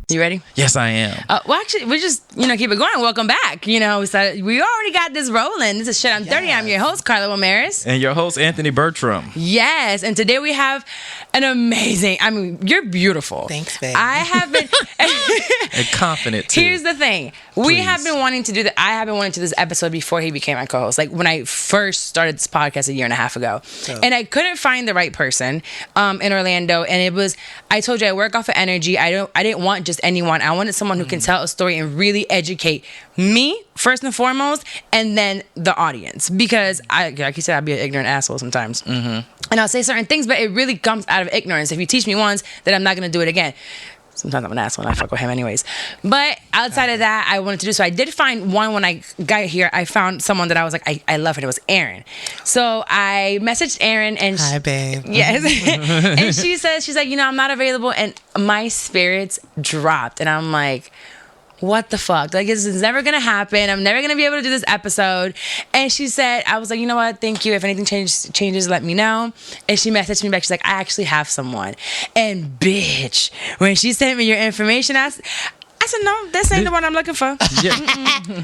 You ready? Yes, I am. Well, actually, we just, keep it going. Welcome back. We already got this rolling. This is Shit I'm 30. I'm your host, Carla Ramirez. And your host, Anthony Bertram. Yes. And today we have an amazing, you're beautiful. Thanks, babe. I have been... And confident, too. Here's the thing. We have been wanting to do I have been wanting to do this episode before he became my co-host. Like when I first started this podcast a year and a half ago. Oh. And I couldn't find the right person in Orlando. And it was, I told you, I work off of energy. I didn't want just anyone. I wanted someone who can tell a story and really educate me first and foremost, and then the audience. Because like you said, I'd be an ignorant asshole sometimes. Mm-hmm. And I'll say certain things, but it really comes out of ignorance. If you teach me once, then I'm not going to do it again. Sometimes I'm an asshole and I fuck with him anyways. But outside of that, I wanted to do so. I did find one when I got here. I found someone that I was like, I love it. It was Erin. So I messaged Erin and hi, babe. Yes. And she says, she's like, I'm not available. And my spirits dropped. And I'm like, what the fuck? Like, this is never going to happen. I'm never going to be able to do this episode. And she said, I was like, you know what? Thank you. If anything changes, let me know. And she messaged me back. She's like, I actually have someone. And bitch, when she sent me your information, I said, no, this ain't the one I'm looking for. Yeah.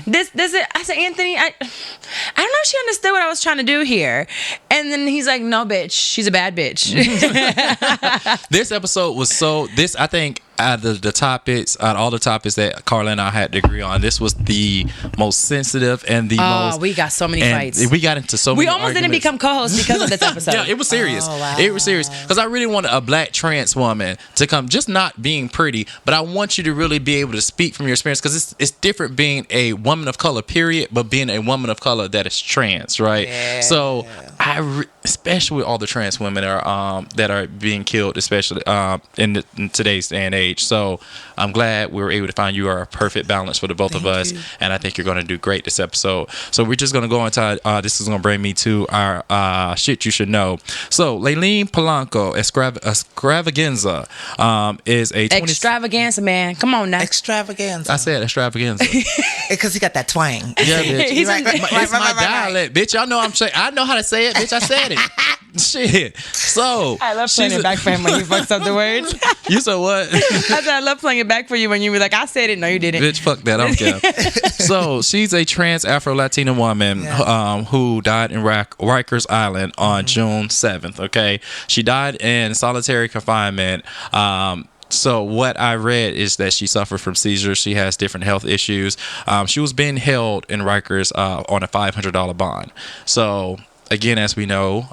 This is, I said, Anthony, I don't know if she understood what I was trying to do here. And then he's like, no, bitch, she's a bad bitch. This episode was I think, out of the topics, out of all the topics that Carla and I had to agree on, this was the most sensitive and the most... Oh, we got so many fights. We got into so many We almost didn't become co-hosts because of this episode. Yeah, it was serious. Oh, wow. It was serious. Because I really wanted a black trans woman to come, just not being pretty, but I want you to really be able to speak from your experience, because it's different being a woman of color, period, but being a woman of color that is trans, right? Yeah. So, especially with all the trans women that are being killed, especially in today's day and age. So I'm glad we were able to find you are a perfect balance for the both of us, and I think you're going to do great this episode. So we're just going to go into this is going to bring me to our shit you should know. So Layleen Polanco Extravaganza is a extravaganza, man. Come on now. Extravaganza. I said extravaganza Because he got that twang. Yeah, bitch. He's It's my dialect, bitch. Y'all know I know how to say it, bitch. I said it. Shit. So I love playing it back for him when he fucks up the words. You said what? I said I love playing it back for you when you were like, I said it. No, you didn't. Bitch, fuck that. I don't care. So she's a trans Afro-Latina woman who died in Rikers Island on June 7th. Okay, she died in solitary confinement. So what I read is that she suffered from seizures. She has different health issues. She was being held in Rikers on a $500 bond. So again, as we know,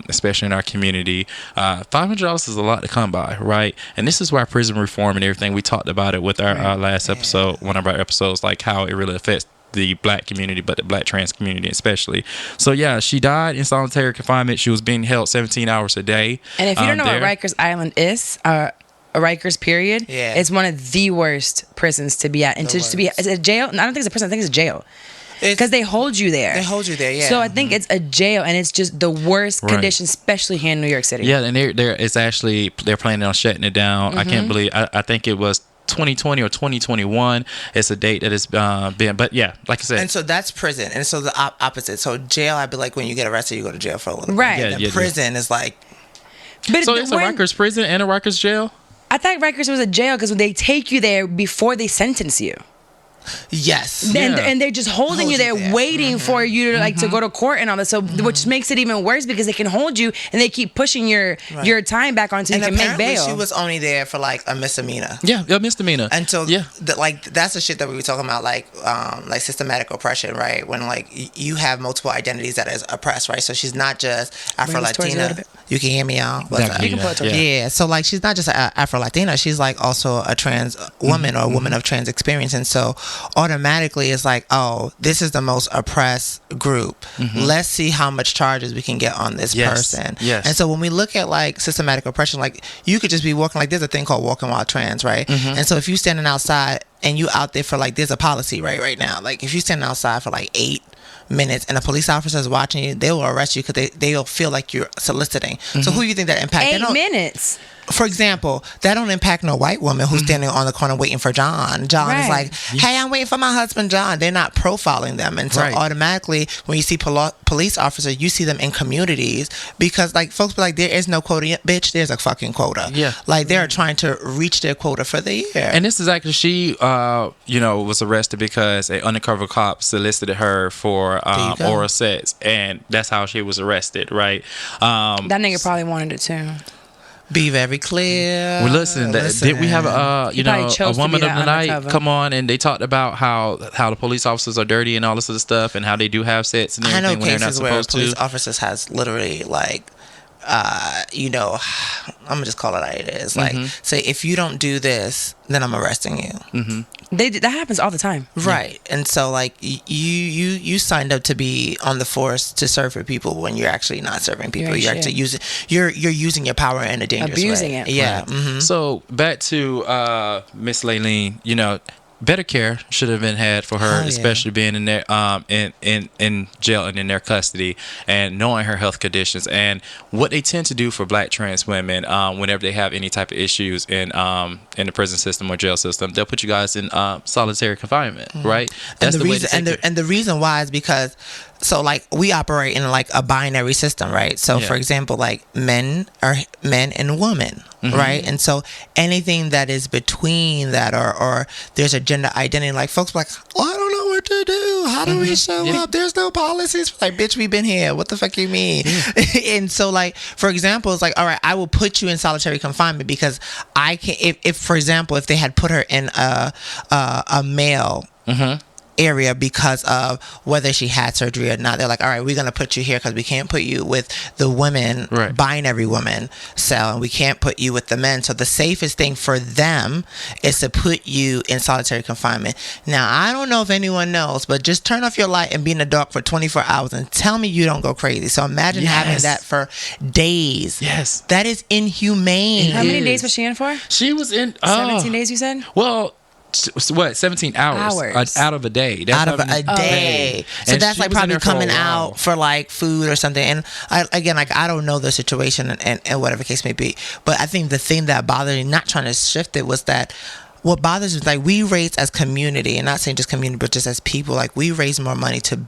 especially in our community, $500 is a lot to come by, right? And this is why prison reform and everything, we talked about it with our last episode, one of our episodes, like how it really affects the black community, but the black trans community especially. So yeah, she died in solitary confinement. She was being held 17 hours a day. And if you don't know what Rikers Island is, Rikers period, it's one of the worst prisons to be at. And to be, is it a jail? No, I don't think it's a prison. I think it's a jail. Because they hold you there. They hold you there, yeah. So I think it's a jail, and it's just the worst conditions, especially here in New York City. Yeah, and they're planning on shutting it down. I can't believe. I think it was 2020 or 2021. It's a date that has been, but yeah, like I said. And so that's prison, and so the opposite. So jail, I'd be like, when you get arrested, you go to jail for a little bit. Right. And then prison is like. But so it's a Rikers prison and a Rikers jail. I thought Rikers was a jail because they take you there before they sentence you. Yes. And they're just holding you there, waiting for you to to go to court and all that. So which makes it even worse because they can hold you and they keep pushing your time back on so you can make bail. She was only there for like a misdemeanor. Yeah, a misdemeanor. Until that's the shit that we were talking about, like systematic oppression, right? When like you have multiple identities that is oppressed, right? So she's not just Afro-Latina. You can hear me, y'all. Yeah. So like she's not just Afro-Latina. She's like also a trans woman or a woman of trans experience, and so automatically it's like, oh, this is the most oppressed group. Let's see how much charges we can get on this person. Yes. And so when we look at like systematic oppression, like you could just be walking, like there's a thing called walking while trans, right? And so if you standing outside and you out there for like, there's a policy right now, like if you standing outside for like 8 minutes and a police officer is watching you, they will arrest you because they'll feel like you're soliciting. So who do you think that impacts? 8 minutes. for example, that don't impact no white woman who's standing on the corner waiting for John. John is like, hey, I'm waiting for my husband, John. They're not profiling them. And so automatically, when you see police officers, you see them in communities because, like, folks be like, there is no quota. Bitch, there's a fucking quota. Yeah. Like, they're trying to reach their quota for the year. And this is actually, she, was arrested because an undercover cop solicited her for oral sex. And that's how she was arrested, right? That nigga probably wanted it, too. Be very clear. Well, listen. Did we have a woman of the night come on and they talked about how the police officers are dirty and all this other stuff and how they do have sex and everything when they're not supposed to? Police officers has literally like, I'm gonna just call it how it is. Like, say if you don't do this, then I'm arresting you. Mm-hmm. That happens all the time, right? And so, like, you signed up to be on the force to serve for people when you're actually not serving people. You're actually you're using your power in a dangerous way. Abusing it. Yeah. Right. Mm-hmm. So back to Miss Laylene. Better care should have been had for her, especially being in their in jail and in their custody, and knowing her health conditions and what they tend to do for Black trans women whenever they have any type of issues in the prison system or jail system. They'll put you guys in solitary confinement, right? That's the reason. And the reason why is because. So, like, we operate in, like, a binary system, right? So, for example, like, men are men and women, right? And so anything that is between that or there's a gender identity, like, folks are like, oh, I don't know what to do. How do we show up? There's no policies. Like, bitch, we've been here. What the fuck you mean? And so, like, for example, it's like, all right, I will put you in solitary confinement because I can, if for example, if they had put her in a male area because of whether she had surgery or not, they're like, all right, we're gonna put you here because we can't put you with the women, binary woman cell, and we can't put you with the men. So the safest thing for them is to put you in solitary confinement. Now, I don't know if anyone knows, but just turn off your light and be in the dark for 24 hours and tell me you don't go crazy. So imagine having that for days. Yes, that is inhumane. How many days was she in for? She was in 17 days, you said? Well, what, 17 hours out of a day. That's out of a day. So that's like probably coming out for like food or something. And I don't know the situation and whatever case may be. But I think the thing that bothered me, not trying to shift it, was that what bothers me is, like, we raise as community, and not saying just community, but just as people, like, we raise more money to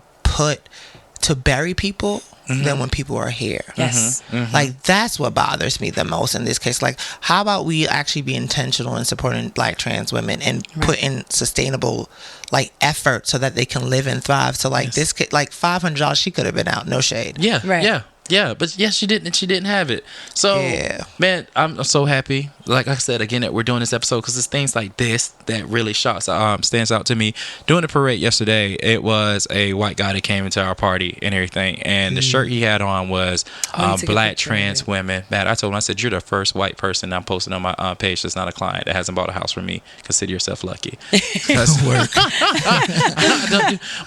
bury people than when people are here. Yes. Like, that's what bothers me the most in this case. Like, how about we actually be intentional in supporting Black trans women and put in sustainable, like, effort so that they can live and thrive. So, like, this kid, like, $500, she could have been out. No shade. Yeah, but yes, she didn't have it. So, man, I'm so happy. Like I said again, that we're doing this episode because it's things like this that really stands out to me. Doing the parade yesterday, it was a white guy that came into our party and everything, and the shirt he had on was Black trans women. Man, I told him, I said, you're the first white person I'm posting on my page that's not a client that hasn't bought a house from me. Consider yourself lucky. That's work.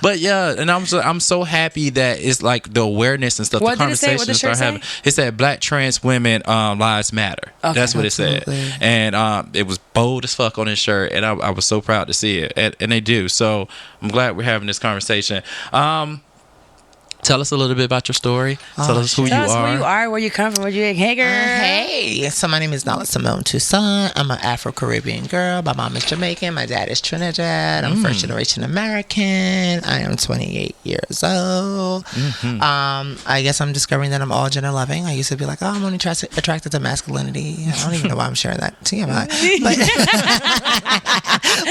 But yeah, and I'm so happy that it's like the awareness and stuff. What did it say? What the shirt say? It said Black trans women lives matter. Okay, that's what it said. And it was bold as fuck on his shirt, and I was so proud to see it, and they do. So I'm glad we're having this conversation. Tell us a little bit about your story. Tell us who you are, where you come from, where you hey girl. Hey, so my name is Nala Simone Toussaint. I'm an Afro-Caribbean girl. My mom is Jamaican. My dad is Trinidad. I'm first generation American. I am 28 years old. I guess I'm discovering that I'm all gender loving. I used to be like, I'm only attracted to masculinity. I don't even know why I'm sharing that. TMI. But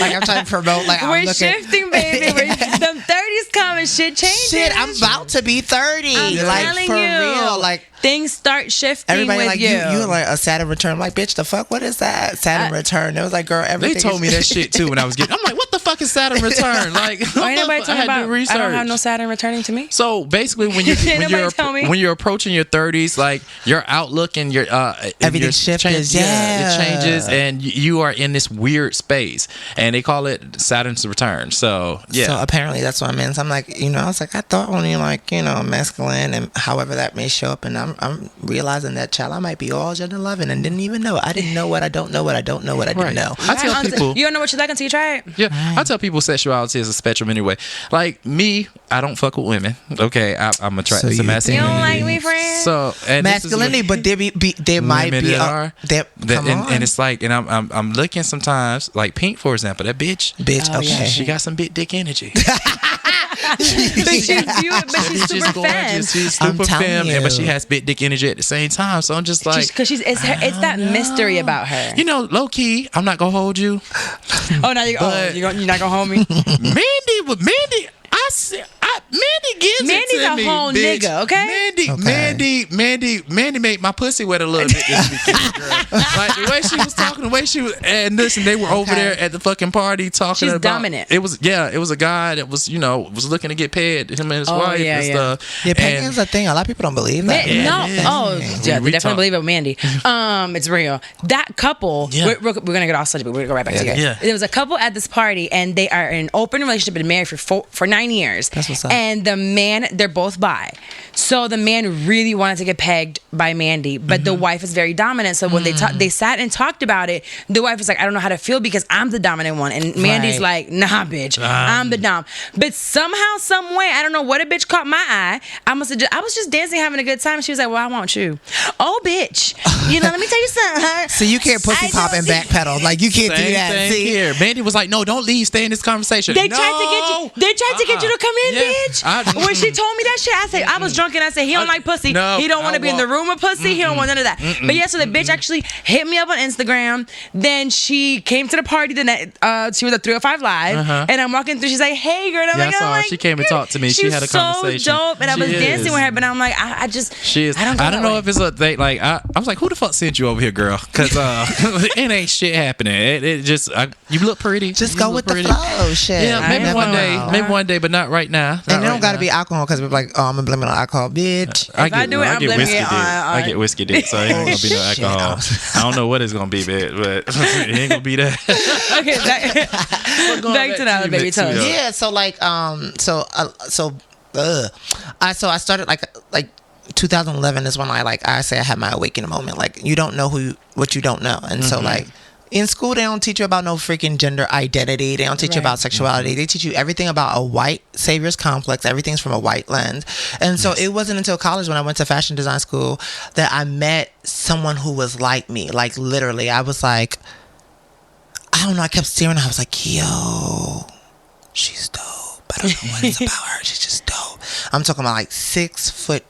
like, I'm trying to promote, like, we're shifting, baby. The 30s coming. Shit changes. Shit, I'm about to be 30. I'm like, telling for you. real. Like, things start shifting. Everybody with like you like a Saturn return. I'm like, bitch, the fuck? What is that? Saturn return. It was like, girl, everything. They told me that shit too when I was getting. I'm like, what the fuck is Saturn return? Like, ain't nobody talking about. I don't have no Saturn returning to me. So basically, when you're approaching your 30s, like, your outlook and your everything shifts. It changes, and you are in this weird space, and they call it Saturn's return. So So apparently that's what I'm in. So I'm like, I was like, I thought only, like, masculine and however that may show up, and I'm realizing that, child, I might be all gender loving and didn't even know. I didn't know what I don't know what I don't know what I didn't know. I tell people, you don't know what you like until you try it. Yeah, I tell people sexuality is a spectrum anyway. Like me, I don't fuck with women. Okay, I'm attracted to masculinity. You don't like me, friend? So masculinity, but there might be and it's like, and I'm looking sometimes, like Pink, for example, that bitch. Okay, she got some big dick energy. But she's super femme. She's super femme, but she has big dick energy at the same time. So I'm just like, because it's that mystery about her. You know, low key, I'm not gonna hold you. Oh, now you're not gonna hold me. Mandy, Mandy gives Mandy's it to a me, whole bitch. nigga, okay? Mandy made my pussy wet a little bit this weekend, girl. Like the way she was talking, the way she was, and listen, they were over there at the fucking party talking about. She's dominant. It was a guy that was looking to get paid, him and his wife and stuff. Yeah, pegging is a thing. A lot of people don't believe that. They definitely believe it with Mandy. It's real. That couple, we're gonna get off subject, but we're gonna go right back to it. Yeah. There was a couple at this party, and they are in an open relationship, been married for 9 years. That's what's up. And the man, they're both bi. So the man really wanted to get pegged by Mandy, but the wife is very dominant. So when they sat and talked about it, the wife was like, I don't know how to feel because I'm the dominant one. And Mandy's like, nah, bitch, I'm the dom. But somehow, some way, I don't know what a bitch caught my eye. I was just dancing, having a good time. She was like, well, I want you. Oh, bitch. Let me tell you something. So you can't pussy pop and backpedal. Like, you can't do that. See? Here. Mandy was like, no, don't leave. Stay in this conversation. They tried to get you to come in, bitch. When she told me that shit, I said, I was drunk and I said, he don't like pussy. No, he don't want to be in the room with pussy. He don't want none of that. But yeah, so the bitch actually hit me up on Instagram. Then she came to the party the night. She was at 305 Live. And I'm walking through. She's like, hey, girl. And I'm like, I saw her. She came and talked to me. She had a conversation. So dope. And I was dancing with her. But I'm like, she is. I don't know if it's a thing. Like, I was like, who the fuck sent you over here, girl? Because it ain't shit happening. It just, you look pretty. Just go with the flow. Shit. Yeah, maybe one day, but not right now. And it don't got to be alcohol because we're like, oh, I'm going to blame it on alcohol, bitch. I get whiskey dick, so it ain't going to be no alcohol. I don't know what it's going to be, but it ain't going to be that. Okay, back to that, baby. Tell us. Yeah, so like, so I started like 2011 is when I say I had my awakening moment. Like, you don't know what you don't know. And so like, in school, they don't teach you about no freaking gender identity. They don't teach you about sexuality. They teach you everything about a white savior's complex. Everything's from a white lens. And so it wasn't until college when I went to fashion design school that I met someone who was like me. Like, literally, I was like, I don't know. I kept staring. I was like, yo, she's dope. I don't know what it's about her. She's just dope. I'm talking about like 6'2",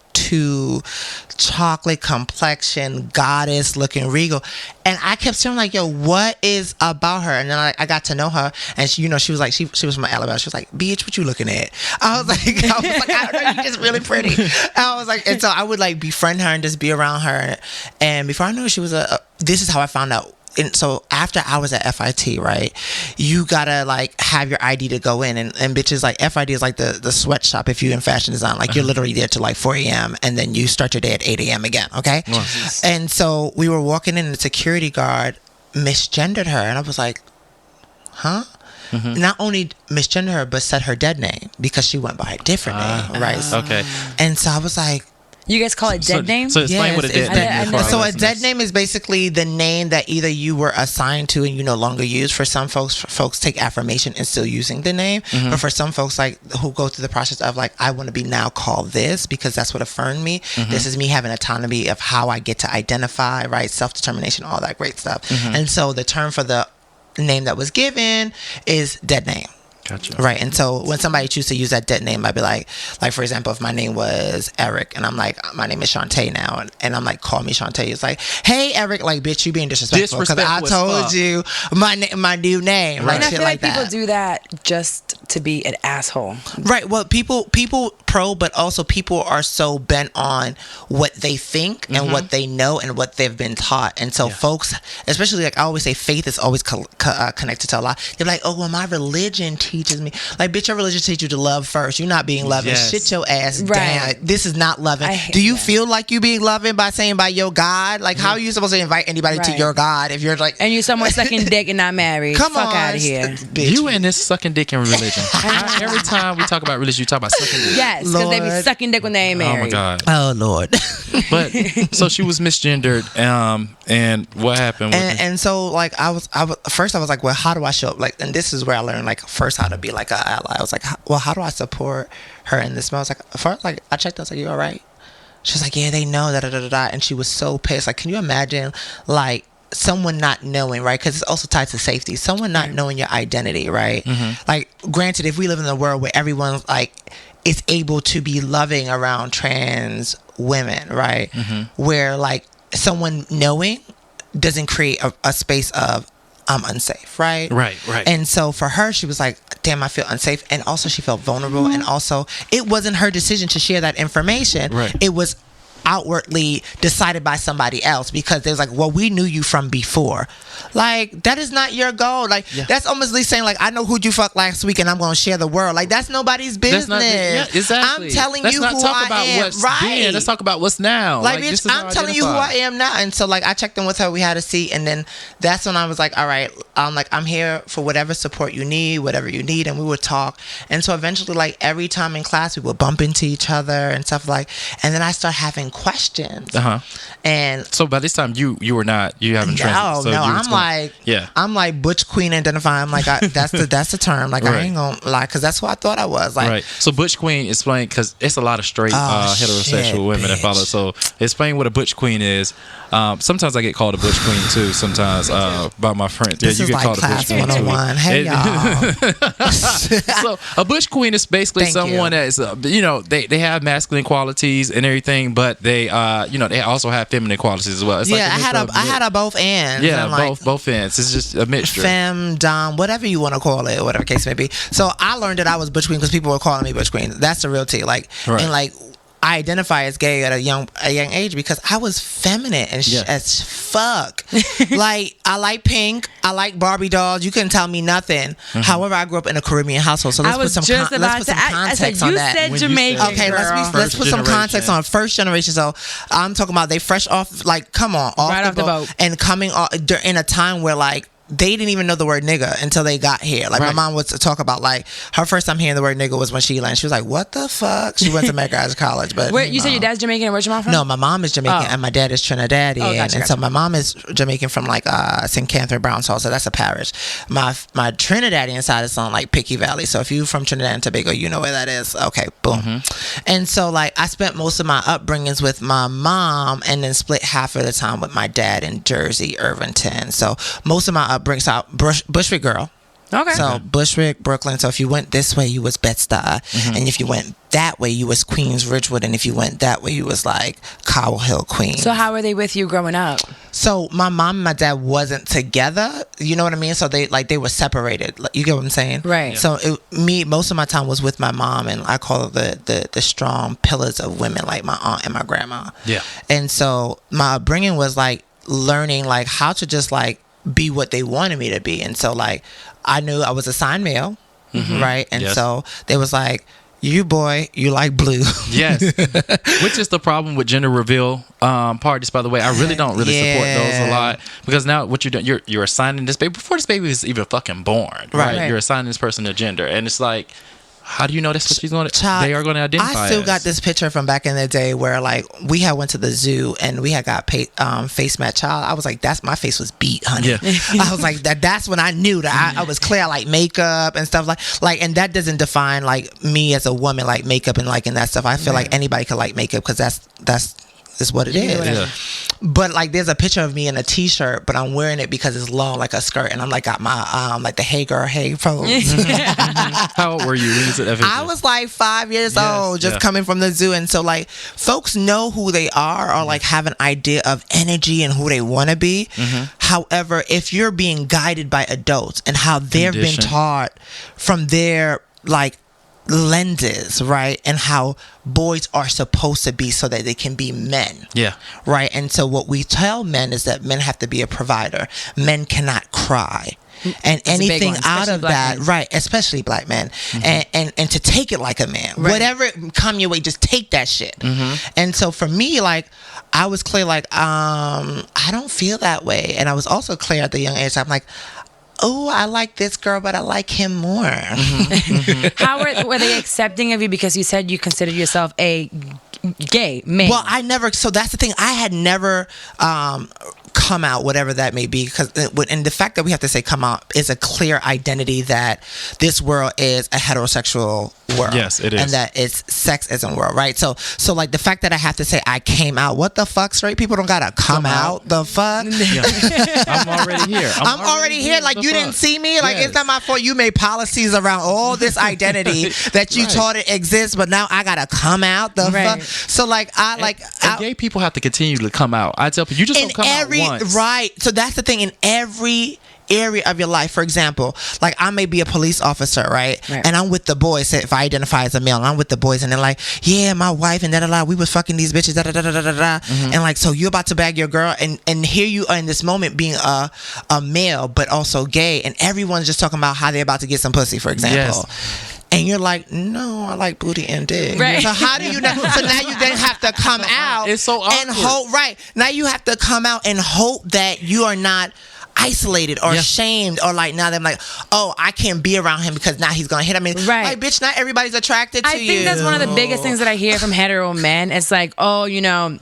chocolate complexion, goddess looking regal. And I kept saying like, yo, what is about her? And then I got to know her, and she was like, she was from Alabama. She was like, bitch, what you looking at? I was like, I don't know, you're just really pretty. I was like, and so I would like befriend her and just be around her. And before I knew it, she was this is how I found out. And so after I was at FIT, right, you gotta like have your ID to go in, and bitches, like FIT is like the sweatshop if you in fashion design. Like, you're literally there till like 4 a.m. and then you start your day at 8 a.m. again, okay? Nice. And so we were walking in, and the security guard misgendered her, and I was like, huh? Not only misgendered her, but said her dead name because she went by a different name, right? Okay. And so I was like, you guys call it dead name? So explain what a dead name is. So a dead name is basically the name that either you were assigned to and you no longer use. For some folks take affirmation and still using the name. But for some folks, like, who go through the process of like, I want to be now called this because that's what affirmed me. This is me having autonomy of how I get to identify, right? Self-determination, all that great stuff. And so the term for the name that was given is dead name. Gotcha. Right. And so when somebody chooses to use that dead name, I'd be like, for example, if my name was Eric and I'm like, my name is Shantae now, and I'm like, call me Shantae. It's like, hey, Eric, like, bitch, you being disrespectful because I told you my new name. Right. And I feel like people do that just to be an asshole. Right. Well, people but also people are so bent on what they think and what they know and what they've been taught. And so folks, especially like I always say, faith is always connected to a lot. They're like, oh, well, my religion teaches me. Like, bitch, your religion teaches you to love first. You're not being loving. Yes. Shit your ass down. This is not loving. Do you feel like you being loving by saying by your God? Like, how are you supposed to invite anybody to your God if you're like... And you somewhere sucking dick and not married. Fuck out of here. Bitch. You and this sucking dick and religion. Every time we talk about religion, you talk about sucking dick. Yes. because they be sucking dick when they ain't married. Oh my God. Oh Lord. But so she was misgendered, and what happened? And so like I was first I was like, well, how do I show up? Like, and this is where I learned like first how to be like an ally. I was like, well, how do I support her in this? I was like, first, like I checked. I was like, you all right? She's like, yeah, they know da. And she was so pissed. Like, can you imagine like someone not knowing, right? Because it's also tied to safety. Someone not knowing your identity, right? Like, granted, if we live in a world where everyone like is able to be loving around trans women, right? Where like someone knowing doesn't create a space of I'm unsafe, right? Right. And so for her, she was like, damn, I feel unsafe. And also she felt vulnerable. And also it wasn't her decision to share that information. Right. It was outwardly decided by somebody else, because there's like, well, we knew you from before. Like, that is not your goal. Like, that's almost like saying like, I know who'd you fuck last week and I'm gonna share the world. Like, that's nobody's business. Exactly. I'm telling Let's you not who talk I about am. what's Right. then. Let's talk about what's now. Like bitch, I'm telling you who I am now. And so like I checked in with her, we had a seat, and then that's when I was like, all right, I'm here for whatever support you need, whatever you need, and we would talk. And so eventually, like every time in class we would bump into each other and stuff, like, and then I start having questions. And so by this time you haven't transitioned. So I'm like butch queen identifying. I'm like, that's the term. Like, I ain't gonna lie, because that's who I thought I was. Like, right. So butch queen, explain, because it's a lot of straight heterosexual women that follow. So explain what a butch queen is. Sometimes I get called a butch queen too. Sometimes by my friends. This is like class 101. Hey y'all. So a butch queen is basically someone that is, they have masculine qualities and everything, but they they also have feminine qualities as well. It's I had a both ends. Yeah, like, both ends. It's just a mixture. Femme, dom, whatever you want to call it, whatever case may be. So I learned that I was butch queen because people were calling me butch queen. That's the real tea. Like, and like, I identify as gay at a young age because I was feminine and as fuck. Like, I like pink. I like Barbie dolls. You couldn't tell me nothing. However, I grew up in a Caribbean household, so let's put some context on that. Said Jamaican. Okay, let's put some context on first generation. So I'm talking about they fresh off, like, come on, off the boat, and coming in a time where like they didn't even know the word nigga until they got here. Like, my mom would talk about, like, her first time hearing the word nigga was when she landed. She was like, what the fuck? She went to Medgar College. But you said your dad's Jamaican, and where's your mom from? No, my mom is Jamaican and my dad is Trinidadian. And so my mom is Jamaican from like St. Catherine Brownsall, so that's a parish. My Trinidadian side is on like Picky Valley. So if you're from Trinidad and Tobago, you know where that is. Okay, boom. And so like I spent most of my upbringings with my mom, and then split half of the time with my dad in Jersey, Irvington. So most of my upbringing, so Bushwick girl. Okay. So Bushwick, Brooklyn. So if you went this way, you was Bed-Stuy, and if you went that way, you was Queens, Ridgewood, and if you went that way, you was like Cobble Hill, Queens. So how were they with you growing up? So my mom and my dad wasn't together. You know what I mean? So they were separated. You get what I'm saying? Right. Yeah. So most of my time was with my mom, and I call it the strong pillars of women, like my aunt and my grandma. Yeah. And so my upbringing was like learning like how to just like be what they wanted me to be. And so like I knew I was assigned male, right? And so they was like, you boy, you like blue. Yes. Which is the problem with gender reveal parties, by the way. I really don't support those a lot, because now what you're doing, you're assigning this baby before this baby is even fucking born, right? You're assigning this person a gender, and it's like, how do you know that's what she's going to? They are going to identify. I still got this picture from back in the day where like we had went to the zoo and we had got face match child. I was like, that's my face was beat, honey. Yeah. I was like that's when I knew that I was clear. I like makeup and stuff like, and that doesn't define like me as a woman, like makeup and liking that stuff. I feel like anybody could like makeup because that's what it is. Yeah. But like there's a picture of me in a t-shirt, but I'm wearing it because it's long like a skirt, and I'm like got my like the hey girl hey pose. How old were you when you said that? I was like 5 years old, just coming from the zoo. And so like folks know who they are, or like have an idea of energy and who they want to be. However, if you're being guided by adults and how they've been taught from their like lenses, right, and how boys are supposed to be so that they can be men, right. And so what we tell men is that men have to be a provider. Men cannot cry, and that's anything out of that, right, especially black men, and to take it like a man, whatever come your way, just take that shit. And so for me, like I was clear, like I don't feel that way, and I was also clear at the young age. I'm like, oh, I like this girl, but I like him more. How were they accepting of you because you said you considered yourself a gay man? Well, so that's the thing. I had never come out, whatever that may be, because and the fact that we have to say come out is a clear identity that this world is a heterosexual world. Yes, it is. And that it's sexism world, right? So like the fact that I have to say I came out, what the fuck? Straight people don't gotta come out. The fuck? Yeah. I'm already here. I'm already here. Like, you didn't see me. Like, it's not my fault. You made policies around all this identity that you taught it exists, but now I gotta come out. The fuck? So like gay people have to continue to come out. I tell people, you just don't come out once. Right. So that's the thing. In every area of your life, for example, like I may be a police officer, right? And I'm with the boys. If I identify as a male, and I'm with the boys, and they're like, yeah, my wife and we was fucking these bitches, and like, so you're about to bag your girl, and here you are in this moment being a male but also gay, and everyone's just talking about how they're about to get some pussy, for example. Yes. And you're like, no, I like booty and dick. Right. So how do you know? So now you then have to come out. It's so awkward. And hope. Right. Now you have to come out and hope that you are not isolated or shamed, or like, now they're like, oh, I can't be around him because now he's gonna hit. I mean, like, bitch, not everybody's attracted to you. I think that's one of the biggest things that I hear from hetero men. It's like, oh, you know,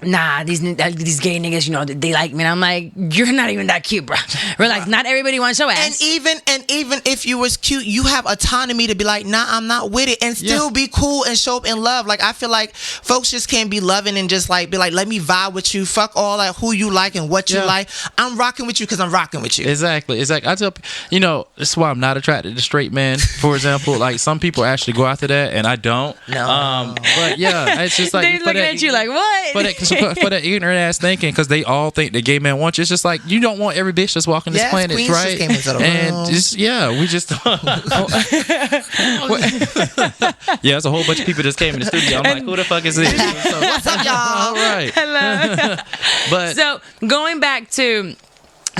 nah, these gay niggas, you know, they like me. And I'm like, you're not even that cute, bro. Relax. Not everybody wants your ass. And even if you was cute, you have autonomy to be like, nah, I'm not with it, and still be cool and show up in love. Like, I feel like folks just can't be loving and just like be like, let me vibe with you. Fuck all like who you like and what you like. I'm rocking with you because I'm rocking with you. Exactly. I tell you know, this is why I'm not attracted to straight men. For example, like some people actually go after that, and I don't. No. But yeah, it's just like they're looking at you like, what? For that ignorant ass thinking, because they all think the gay man wants you. It's just like, you don't want every bitch that's walking this planet, Queens right? Just came into the room. And just we just it's a whole bunch of people just came in the studio. I'm like, who the fuck is this? So, what's up, y'all? All right. Hello. But so going back to.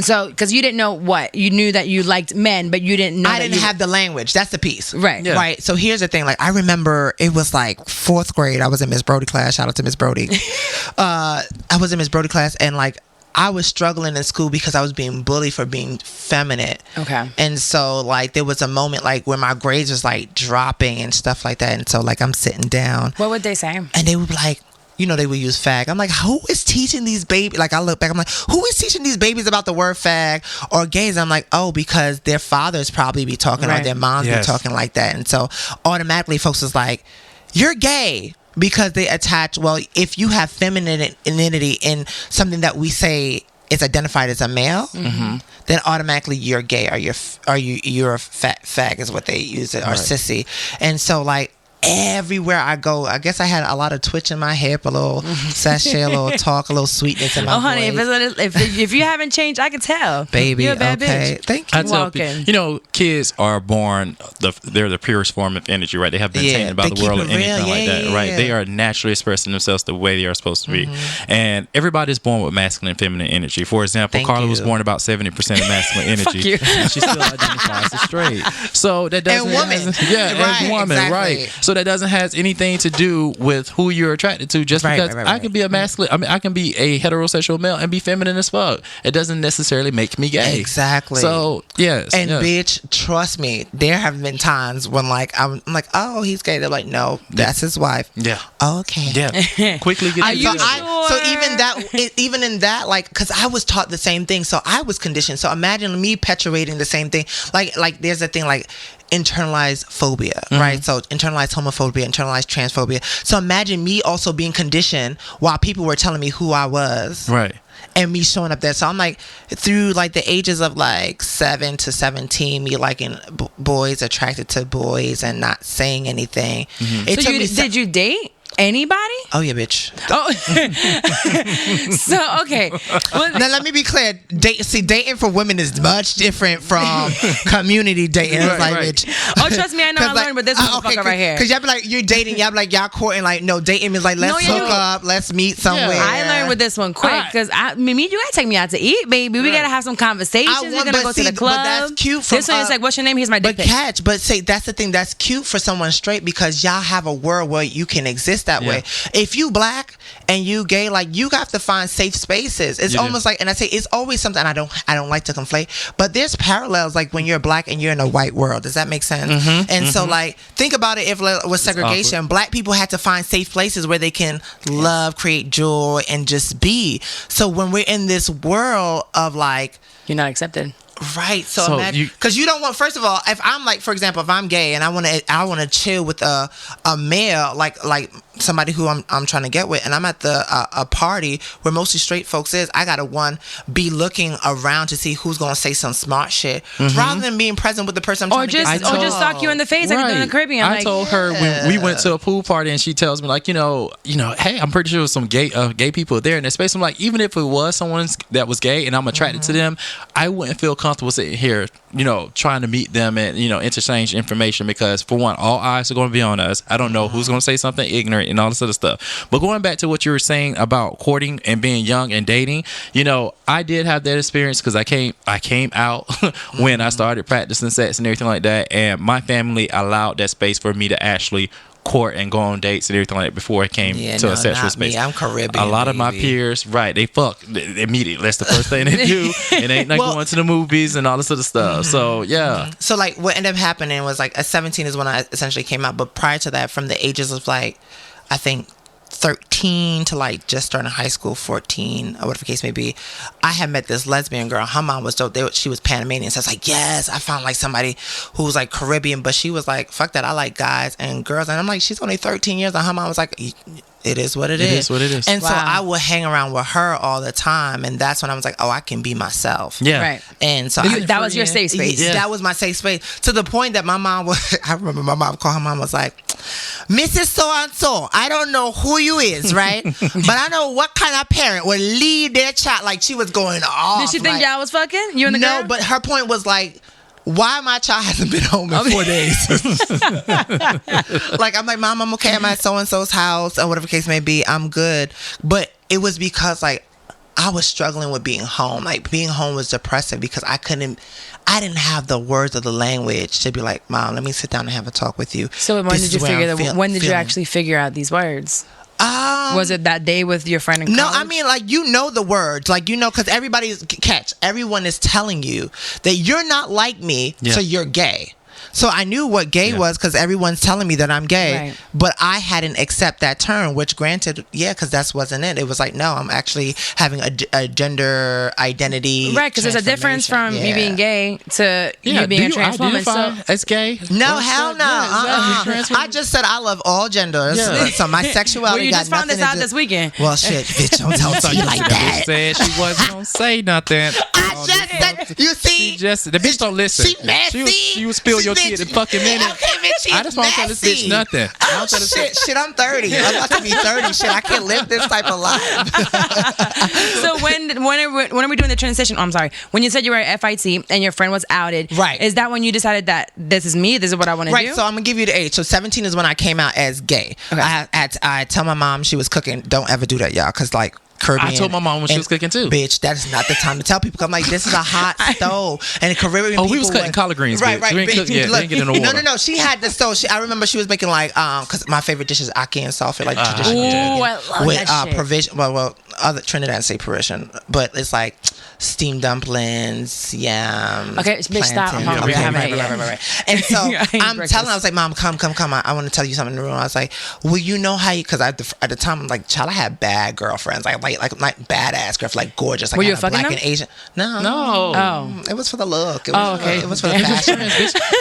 So, because you didn't know what you knew that you liked men, but you didn't know. I didn't have the language. That's the piece, right? Yeah. Right. So here's the thing. Like, I remember it was like 4th grade. I was in Miss Brody class. Shout out to Miss Brody. I was in Miss Brody class, and like, I was struggling in school because I was being bullied for being feminine. Okay. And so like there was a moment like where my grades was like dropping and stuff like that. And so like I'm sitting down. What would they say? And they would be like, you know, they would use fag. I'm like, who is teaching these babies? Like, I look back, I'm like, who is teaching these babies about the word fag or gays? I'm like, oh, because their fathers probably be talking or their moms be talking like that. And so automatically folks was like, you're gay. Because they attach, well, if you have femininity in something that we say is identified as a male, then automatically you're gay, or you're a fag is what they use it, or sissy. And so like everywhere I go, I guess I had a lot of twitch in my hip, a little sachet, a little talk, a little sweetness in my voice. Honey, if you haven't changed, I can tell. Baby, you're a bad okay. bitch. Thank you. I tell people, you know, kids are born, they're the purest form of energy, right? They have been tainted by the world or anything like that, right? They are naturally expressing themselves the way they are supposed to be. And everybody's born with masculine and feminine energy. For example, Carla was born about 70% of masculine energy. And she still identifies as straight. So that doesn't... And woman. As woman, exactly. right. So that doesn't have anything to do with who you're attracted to, just because I can be a masculine, I can be a heterosexual male and be feminine as fuck. It doesn't necessarily make me gay. Exactly. So yes. And bitch, trust me, there have been times when like I'm like, oh, he's gay. They're like, no, that's his wife. Yeah. Okay. Yeah. Quickly get Are you sure? So even in that, like, because I was taught the same thing, so I was conditioned. So imagine me perpetuating the same thing. Like there's a thing like internalized phobia, right? So internalized homophobia, internalized transphobia. So imagine me also being conditioned while people were telling me who I was, right? And me showing up there. So I'm like, through like the ages of like 7 to 17, me liking boys, attracted to boys, and not saying anything. Did you date anybody? Oh yeah, bitch. Oh, so okay. Well, now let me be clear. Dating for women is much different from community dating. It's like, bitch. Oh, trust me, I know. I learned with this motherfucker right here. Because y'all be like, you're dating. Y'all be like, y'all courting. Like, no, dating is like, let's hook up, let's meet somewhere. I learned with this one quick because you gotta take me out to eat, baby. We gotta have some conversations. We're gonna go to the club. But that's cute. This one is like, what's your name? Here's my dick pic. But that's the thing. That's cute for someone straight because y'all have a world where you can exist that way. If you black and you gay, like you have to find safe spaces. It's almost like, and I say it's always something I don't like to conflate, but there's parallels like when you're black and you're in a white world. Does that make sense? And so like think about it, if with segregation, black people had to find safe places where they can love, create joy, and just be. So when we're in this world of like, you're not accepted. Right. So because you don't want, first of all, if I'm like, for example, if I'm gay and I want to chill with a male, like somebody who I'm trying to get with, and I'm at a party where mostly straight folks is, I gotta be looking around to see who's gonna say some smart shit rather than being present with the person I'm trying to get to know. Or just sock you in the face like you do in the Caribbean. I told her when we went to a pool party and she tells me like, you know, hey, I'm pretty sure there's some gay people there in that space. I'm like, even if it was someone that was gay and I'm attracted to them, I wouldn't feel comfortable sitting here, you know, trying to meet them and, you know, interchange information, because for one, all eyes are going to be on us. I don't know who's going to say something ignorant and all this other stuff. But going back to what you were saying about courting and being young and dating, you know, I did have that experience because I came out when I started practicing sex and everything like that, and my family allowed that space for me to actually court and go on dates and everything like that before it came to a sexual space. Me. I'm Caribbean. A lot of my peers, they fuck immediately. That's the first thing they do. It ain't like going to the movies and all this other stuff. So yeah. So like what ended up happening was like at 17 is when I essentially came out, but prior to that, from the ages of like, I think 13 to like just starting high school, 14 or whatever the case may be, I had met this lesbian girl. Her mom was dope. She was Panamanian. So I was like, yes, I found like somebody who was like Caribbean, but she was like, fuck that, I like guys and girls. And I'm like, she's only 13 years, and her mom was like, it is what it is. It is what it is. And so I would hang around with her all the time, and that's when I was like, oh, I can be myself. Yeah. Right. And so that was your safe space. Yeah. That was my safe space, to the point that my mom was, I remember my mom called, her mom was like, Mrs. So-and-so, I don't know who you is, right? But I know what kind of parent would leave their child. Like, she was going off. Did she think y'all was fucking? You and the girl? No, but her point was like, why my child hasn't been home in 4 days? Like, I'm like, Mom, I'm okay. I'm at so-and-so's house or whatever the case may be. I'm good. But it was because, like, I was struggling with being home. Like, being home was depressing because I didn't have the words or the language to be like, Mom, let me sit down and have a talk with you. So when did you actually figure out these words? Was it that day with your friend in college? No, I mean, like, you know the words. Like, you know, because everyone is telling you that you're not like me, so you're gay. So I knew what gay was because everyone's telling me that I'm gay, but I hadn't accept that term, which granted, because that wasn't it. It was like, no, I'm actually having a gender identity. Right, because there's a difference from you being gay to you being a trans woman. So it's gay? No, hell no. I just said I love all genders. Yeah. So my sexuality. Well, you just found this out this weekend. Well, shit, bitch, don't tell you like that. Said she wasn't gonna say nothing. I just said, you see, the bitch don't listen. She messy. She would spill your tea in a fucking minute. Okay, bitch, I just want to tell this bitch nothing. Oh, shit, I'm 30. I'm about to be 30. Shit, I can't live this type of life. So when are we doing the transition? Oh, I'm sorry. When you said you were at FIT and your friend was outed, right? Is that when you decided that this is me? This is what I want to do? Right. So I'm gonna give you the age. So 17 is when I came out as gay. Okay. I tell my mom she was cooking. Don't ever do that, y'all, because like. Caribbean. I told my mom when she was cooking too. Bitch, that is not the time to tell people. I'm like, this is a hot stove, and Caribbean people. Oh, we was cutting collard greens. Right. We ain't cook yet. Didn't get in the water. No. She had the stove. I remember she was making like because my favorite dish is ackee and salsa, like traditional. Ooh, I love with that shit. provision. Well, other Trinidad say Parisian, but it's like steamed dumplings, yam. Okay, bitch, stop. I'm hungry. Right. And so I'm telling her, I was like, Mom, come. I want to tell you something in the room. I was like, well, you know how you? Because at the time, I'm like, child, I had bad girlfriends, like badass girl, like gorgeous. Like, were you a fucking black them? and Asian? No. Oh, it was for the look. It was for the fashion.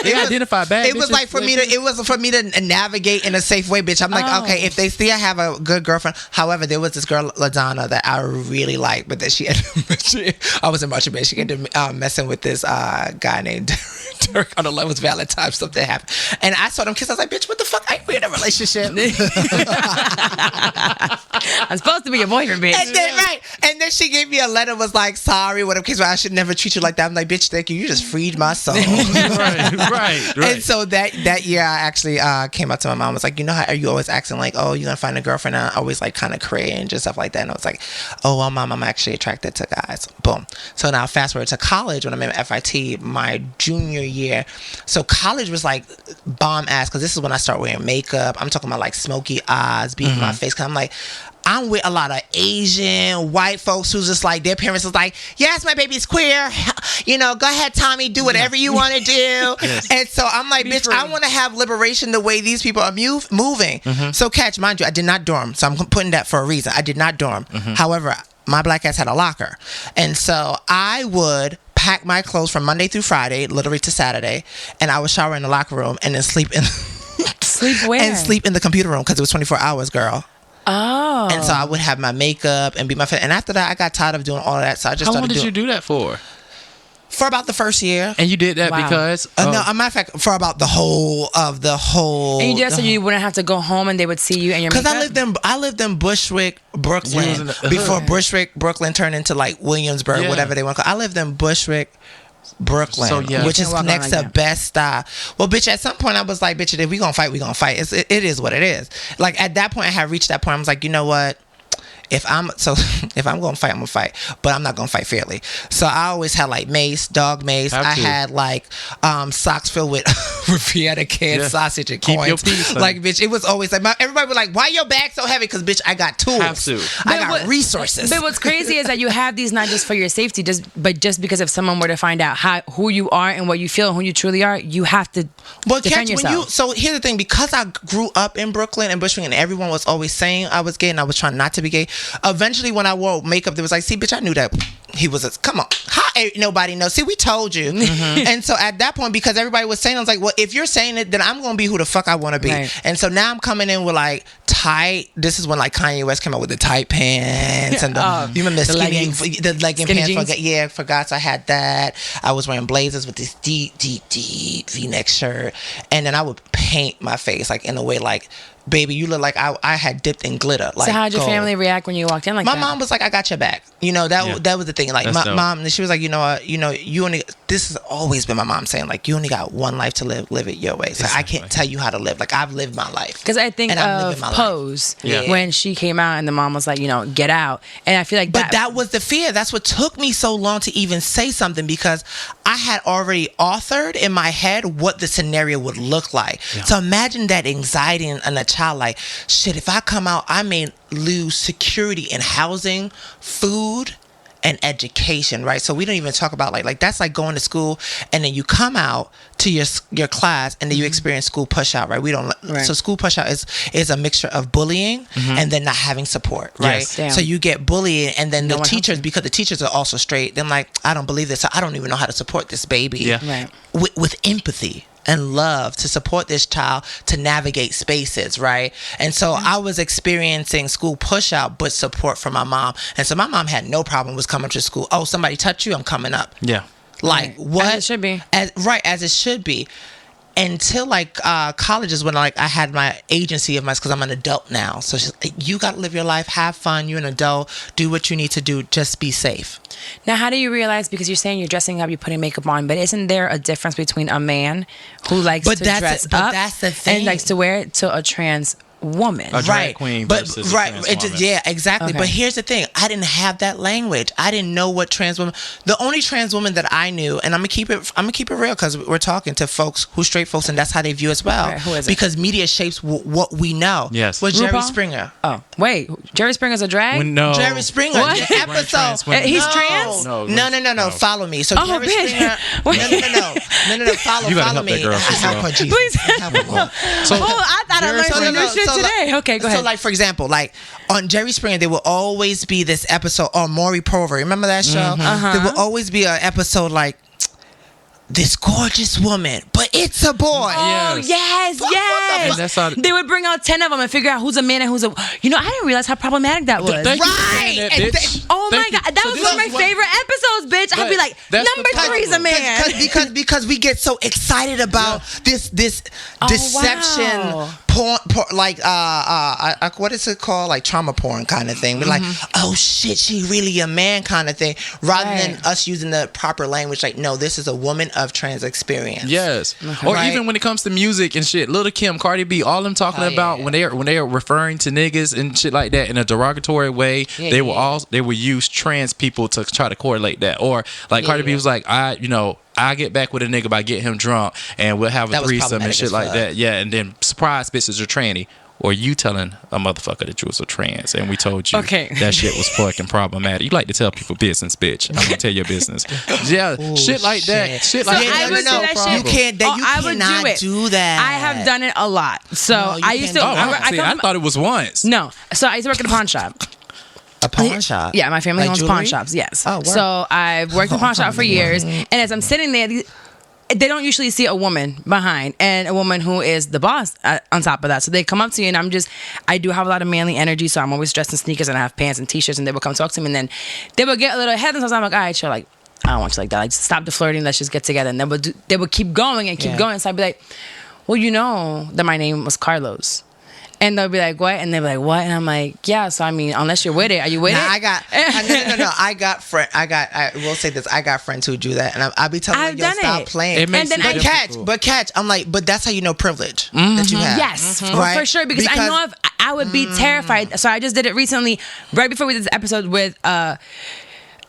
They identify bad. It was like for me to navigate in a safe way, bitch. I'm like, okay, if they see I have a good girlfriend. However, there was this girl LaDonna that I really liked, but that I was in March of May. She ended up messing with this guy named Dirk on the 11th Valentine's. Something happened, and I saw them kiss. I was like, bitch, what the fuck? I ain't in a relationship. I'm supposed to be your boyfriend, bitch. And then she gave me a letter, was like, sorry, whatever case, I should never treat you like that. I'm like, bitch, thank you. You just freed my soul. right. And so that year, I actually came up to my mom. Was like, you know how are you always acting like, oh, you're gonna find a girlfriend? And I always like kind of cringe and stuff like that. And I was like, oh, well, Mom, I'm actually attracted to guys. Boom. So now fast forward to college when I'm in FIT, my junior year. So college was like bomb ass, because this is when I start wearing makeup. I'm talking about like smoky eyes, beating my face. Cause I'm like, I'm with a lot of Asian white folks who's just like, their parents is like, yes, my baby's queer. You know, go ahead, Tommy, do whatever you want to do. Yes. And so I'm like, bitch, I want to have liberation the way these people are moving. So catch, mind you, I did not dorm. So I'm putting that for a reason. I did not dorm. However, my black ass had a locker. And so I would pack my clothes from Monday through Friday, literally to Saturday. And I would shower in the locker room and then sleep in. Sleep where? And sleep in the computer room, because it was 24 hours, girl. Oh. And so I would have my makeup and be my fit. And after that, I got tired of doing all of that. So I just How long did you do that for? For about the first year. And you did that because? No, as a matter of fact, for about the whole. And you did so you wouldn't have to go home and they would see you and your makeup? Because I lived in Bushwick, Brooklyn, before Bushwick, Brooklyn turned into like Williamsburg, whatever they want to call it. I lived in Bushwick, Brooklyn, which is next to Bed-Stuy. Well, bitch, at some point I was like, bitch, if we gonna fight, we gonna fight. It is what it is. Like at that point, I had reached that point. I was like, you know what? If I'm gonna fight, I'm gonna fight, but I'm not gonna fight fairly. So I always had like mace, dog mace. I had like socks filled with Riviera canned sausage and coins. Keep your peace, like, bitch, it was always like everybody was like, "Why your bag so heavy?" Because bitch, I got tools. I got resources. But what's crazy is that you have these not just for your safety, but just because if someone were to find out who you are and what you feel and who you truly are, you have to defend yourself. So here's the thing: because I grew up in Brooklyn and Bushwick, and everyone was always saying I was gay, and I was trying not to be gay. Eventually, when I wore makeup, they was like, see, bitch, I knew that he was come on. How ain't nobody knows? See, we told you. And so at that point, because everybody was saying, I was like, well, if you're saying it, then I'm going to be who the fuck I want to be. Right. And so now I'm coming in with like tight. This is when like Kanye West came out with the tight pants and you remember the legging pants. Forgot. So I had that. I was wearing blazers with this deep V-neck shirt. And then I would paint my face like in a way like, baby, you look like I had dipped in glitter. Like, so how'd your family react when you walked in like that? My mom was like, I got your back. You know, that was the thing. Like, my mom, she was like, you know what, you only, this has always been my mom saying, like, you only got one life to live it your way. So I can't tell you how to live. Like, I've lived my life. Because I think of Pose when she came out and the mom was like, get out. And I feel like that was the fear. That's what took me so long to even say something, because I had already authored in my head what the scenario would look like. Yeah. So imagine that anxiety in a child, like, shit, if I come out, I may lose security in housing, food, and education, right? So we don't even talk about like that's like going to school and then you come out to your class and then you experience school push out, right? We don't. Right. So school push out is a mixture of bullying and then not having support, right? Yes. So you get bullied and then the teachers, because the teachers are also straight, they're like, I don't believe this. So I don't even know how to support this baby. Yeah. Right. With empathy and love to support this child to navigate spaces, right? And so I was experiencing school push out, but support from my mom. And so my mom had no problem with coming to school. Oh, somebody touched you, I'm coming up. Yeah. Like, what? As it should be. As it should be. Until like college is when like I had my agency of mine, because I'm an adult now. So she's like, you got to live your life, have fun. You're an adult. Do what you need to do. Just be safe. Now, how do you realize, because you're saying you're dressing up, you're putting makeup on, but isn't there a difference between a man who likes to dress up that's the thing. and likes to wear it to a trans woman, a drag queen versus a trans woman. Yeah, exactly. Okay. But here's the thing: I didn't have that language. I didn't know what trans woman. The only trans woman that I knew, and I'm gonna keep it real, because we're talking to folks who straight folks, and that's how they view as well. Right, who is it? Because media shapes what we know. Yes, was Jerry RuPaul? Springer. Oh, wait, Jerry Springer's a drag? No, Jerry Springer. What? The episode. He's trans? No. Follow me. So Jerry Springer. No. Follow me. Help her, Jesus. Please. Help her. So, I thought I learned some new shit today. Okay, go ahead. So, like, for example, like on Jerry Springer, there will always be this episode on Maury Povey. Remember that show? There will always be an episode like, this gorgeous woman, but it's a boy. Oh, yes. That's how they would bring out 10 of them and figure out who's a man and who's a... I didn't realize how problematic that was. Right. Oh, my God. That was one of my favorite episodes, bitch. I'd be like, number 3's a man. Because we get so excited about this deception... Wow. Porn, like what is it called? Like trauma porn kind of thing. We're like, oh shit, she really a man kind of thing, rather than us using the proper language. Like, no, this is a woman of trans experience. Yes, or even when it comes to music and shit, Lil' Kim, Cardi B, all them talking about when they are referring to niggas and shit like that in a derogatory way, they will use trans people to try to correlate that. Or like Cardi B was like, I get back with a nigga by getting him drunk, and we'll have a threesome and shit like that. Yeah, and then surprise bitches are tranny. Or you telling a motherfucker that you was a trans and we told you that shit was fucking problematic. You like to tell people business, bitch. I'm gonna tell your business. Yeah, shit like that. Shit like that. I would do that shit. You cannot do that. I have done it a lot. So I used to. I thought it was once. No. So I used to work at a pawn shop. A pawn shop? Yeah, my family owns pawn shops. Yes. Oh, wow. So I've worked in a pawn shop for years, and as I'm sitting there, they don't usually see a woman behind and a woman who is the boss on top of that. So they come up to you, and I do have a lot of manly energy, so I'm always dressed in sneakers and I have pants and t-shirts, and they will come talk to me, and then they will get a little ahead of themselves. I'm like, all right, chill, like, I don't want you like that. Like, just stop the flirting. Let's just get together. And then they would keep going and keep going. So I'd be like, well, you know that my name was Carlos. And they'll be like, what? And they'll be like, what? And I'm like, yeah. So I mean, unless you're with it, are you with it? No. I will say this. I got friends who do that, and I'll be telling them, stop playing. But catch. I'm like, but that's how you know privilege that you have. Yes, right? For sure. Because I know I would be terrified. So I just did it recently, right before we did this episode with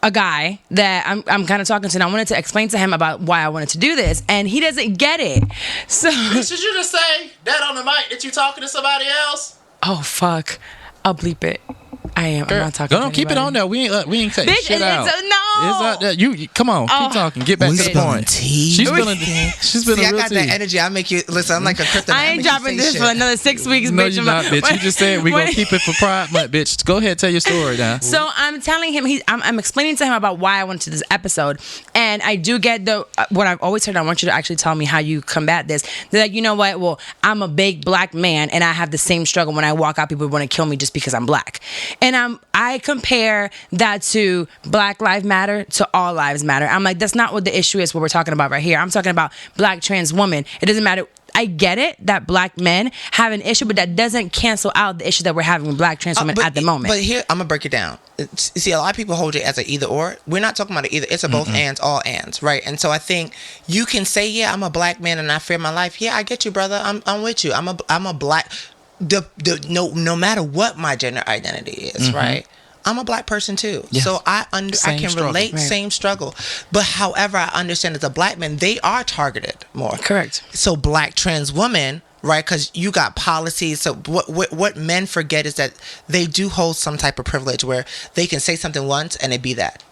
a guy that I'm kind of talking to, and I wanted to explain to him about why I wanted to do this, and he doesn't get it. So should you just say that on the mic that you talking to somebody else? Oh fuck, I'll bleep it. I am. I'm not talking. Don't keep it on there. We ain't cutting shit out. No. It's out there. You come on. Keep talking. Get back to the point. She's been. I got that energy. I make you listen. I'm like a kryptonite. I ain't dropping this for another 6 weeks. No, you're not, bitch. You just said we gonna keep it for Pride Month, bitch. Go ahead, tell your story now. So I'm telling him. I'm explaining to him about why I went to this episode, and I do get what I've always heard. I want you to actually tell me how you combat this. They're like, you know what? Well, I'm a big black man, and I have the same struggle when I walk out. People want to kill me just because I'm black, and I compare that to Black Lives Matter to All Lives Matter. I'm like, that's not what the issue is, what we're talking about right here. I'm talking about black trans women. It doesn't matter. I get it that black men have an issue, but that doesn't cancel out the issue that we're having with black trans women at the moment. But here, I'm going to break it down. See, a lot of people hold it as an either or. We're not talking about it either. It's a both ands, all ands, right? And so I think you can say, yeah, I'm a black man and I fear my life. Yeah, I get you, brother. I'm with you. I'm a black... No matter what my gender identity is, right? I'm a black person too, so I can relate. Right. Same struggle, but however, I understand as a black man, they are targeted more. Correct. So black trans women, right? Because you got policies. So what men forget is that they do hold some type of privilege where they can say something once and it be that.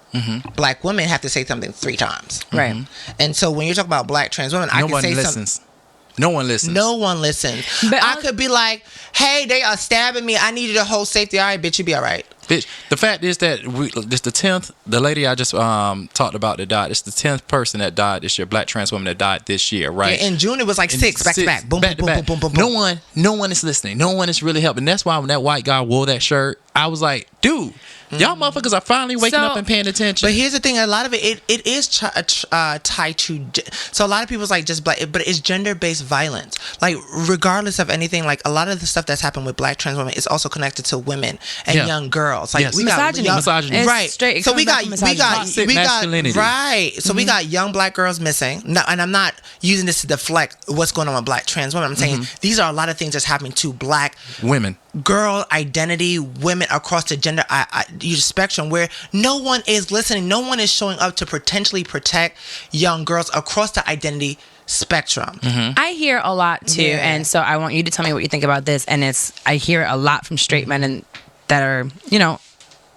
Black women have to say something 3 times, right? And so when you're talking about black trans women, I can say something. No one listens. No one listens. But I could be like, hey, they are stabbing me. I needed a whole safety. All right, bitch, you be all right. Bitch, the fact is that this the 10th, the lady I just talked about that died, it's the 10th person that died this year, black trans woman that died this year, right? Yeah, in June, it was like 6 back to back. Boom, boom, boom, boom, boom, boom. No one is listening. No one is really helping. That's why when that white guy wore that shirt, I was like, dude, y'all motherfuckers are finally waking up and paying attention. But here's the thing: a lot of it is tied to. So a lot of people's like just black, but it's gender-based violence. Like regardless of anything, like a lot of the stuff that's happened with black trans women is also connected to women and young girls. Like we got misogyny, right? Straight, so we got right. So we got young black girls missing. Now, and I'm not using this to deflect what's going on with black trans women. I'm saying these are a lot of things that's happening to black women. Girl identity, women across the gender spectrum, where no one is listening, no one is showing up to potentially protect young girls across the identity spectrum. I hear a lot too, and so I want you to tell me what you think about this. And I hear a lot from straight men and that are,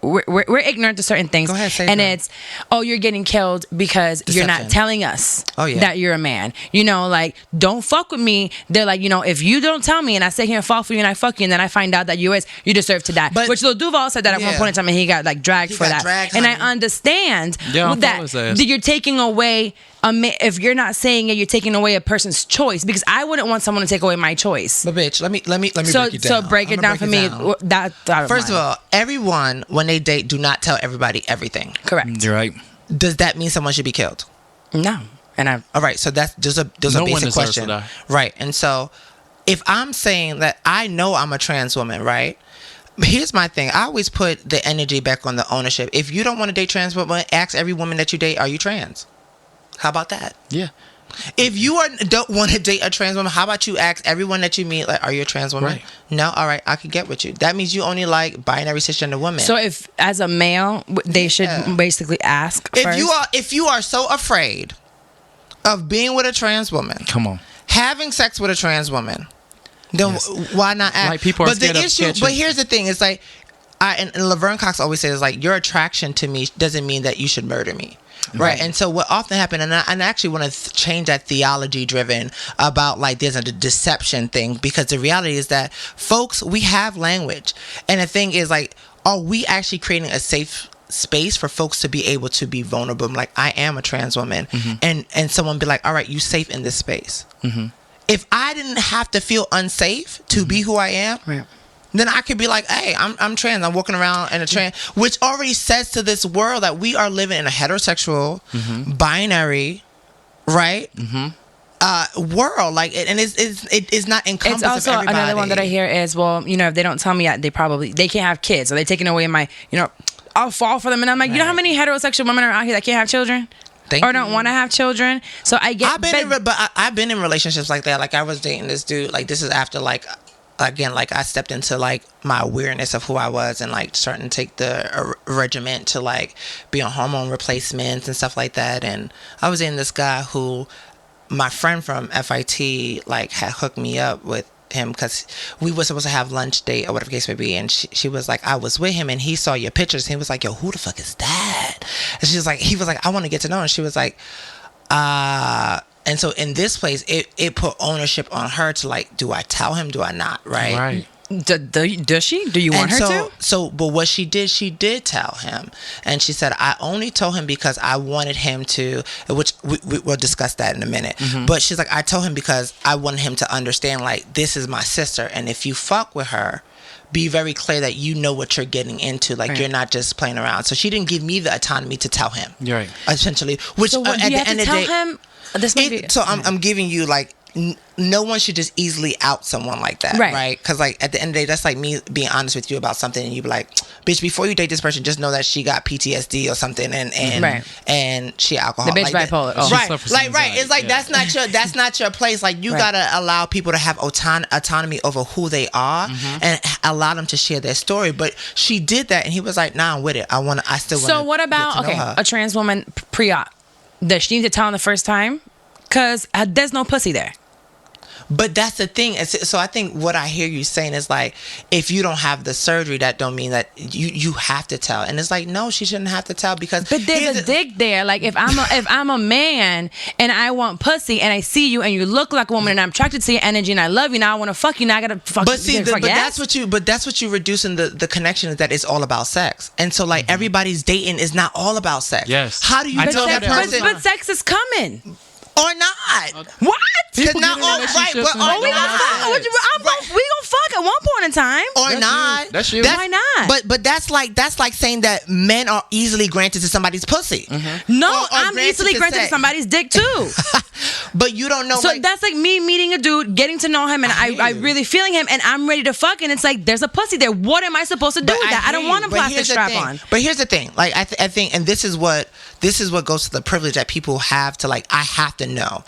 we're ignorant to certain things. Go ahead, say and that. It's, you're getting killed because you're not telling us that you're a man. Like, don't fuck with me. They're like, if you don't tell me and I sit here and fall for you and I fuck you and then I find out that you deserve to die. Which Lil Duval said that at one point in time and he got like dragged for that. And I understand that you're taking away if you're not saying it, you're taking away a person's choice, because I wouldn't want someone to take away my choice. But bitch, let me break it down. So break it down for me. First of all, everyone when they date do not tell everybody everything. Correct. You're right. Does that mean someone should be killed? No. All right. So that's just a basic question, right? And so if I'm saying that I know I'm a trans woman, right? Here's my thing. I always put the energy back on the ownership. If you don't want to date trans women, ask every woman that you date, are you trans? How about that? Yeah. If you don't want to date a trans woman, how about you ask everyone that you meet, like, are you a trans woman? Right. No? All right, I can get with you. That means you only like binary cisgender women. So if, as a male, they should basically ask first? If you are so afraid of being with a trans woman, come on, having sex with a trans woman, then why not act? Like people are scared of catching. But here's the thing: it's like, and Laverne Cox always says, like, your attraction to me doesn't mean that you should murder me. Right. And so what often happened, and I actually want to change that theology driven about like there's a deception thing, because the reality is that folks, we have language, and the thing is like, are we actually creating a safe space for folks to be able to be vulnerable? Like, I am a trans woman, and someone be like, all right, you safe in this space. If I didn't have to feel unsafe to be who I am, then I could be like, hey, I'm trans. I'm walking around in a trans, which already says to this world that we are living in a heterosexual, binary, right? World. Like, and it's not encompassing. It's also of everybody. another one that I hear is, well, you know, if they don't tell me yet, they can't have kids. So they taking away my, you know, I'll fall for them. And I'm like, you know how many heterosexual women are out here that can't have children? Or don't want to have children? So I get. I've been in relationships like that. Like, I was dating this dude. Like, this is after like. Again, like, I stepped into like my awareness of who I was, and like starting to take the regiment to like be on hormone replacements and stuff like that. And I was in this guy who my friend from FIT like had hooked me up with him, because we were supposed to have lunch date or whatever the case may be, and she was like, I was with him and he saw your pictures. He was like, yo, who the fuck is that? And he was like, I want to get to know her. And she was like, and so in this place, it put ownership on her to like, do I tell him? Do I not? Right. Does she? Do you want her to? But what she did tell him. And she said, I only told him because I wanted him to, which we'll discuss that in a minute. But she's like, I told him because I wanted him to understand, like, this is my sister. And if you fuck with her, be very clear that you know what you're getting into. Like, you're not just playing around. So she didn't give me the autonomy to tell him. You're right. Essentially. Which so at the end of the day, him? I'm giving you like, no one should just easily out someone like that, right? Because like at the end of the day, that's like me being honest with you about something, and you be like, bitch, before you date this person, just know that she got PTSD or something, and she alcoholic. The bitch like bipolar. It's like that's not your place. Like, you gotta allow people to have autonomy over who they are, and allow them to share their story. But she did that, and he was like, nah, I'm with it. I still want. So what about a trans woman pre-op? Does she need to tell him the first time? Because there's no pussy there. But that's the thing. So I think what I hear you saying is like, if you don't have the surgery, that don't mean that you have to tell. And it's like, no, she shouldn't have to tell, because. But there's a dick there. Like, if I'm a man and I want pussy and I see you and you look like a woman and I'm attracted to your energy and I love you, now I want to fuck you. Now I gotta fuck. But see, that's what you reducing the connection, is that it's all about sex. And so like everybody's dating is not all about sex. Yes. How do you tell that person? But sex is coming. Or not. What? Because not all right. We gonna fuck at one point in time. Or not. That's you. Why not? But that's like saying that men are easily granted to somebody's pussy. No, I'm easily granted to somebody's dick too. But you don't know. So that's like me meeting a dude, getting to know him, and I really feeling him, and I'm ready to fuck, and it's like, there's a pussy there. What am I supposed to do with that? I don't want a plastic strap on. But here's the thing. Like, I think, and this is what goes to the privilege that people have to, like, I have to know.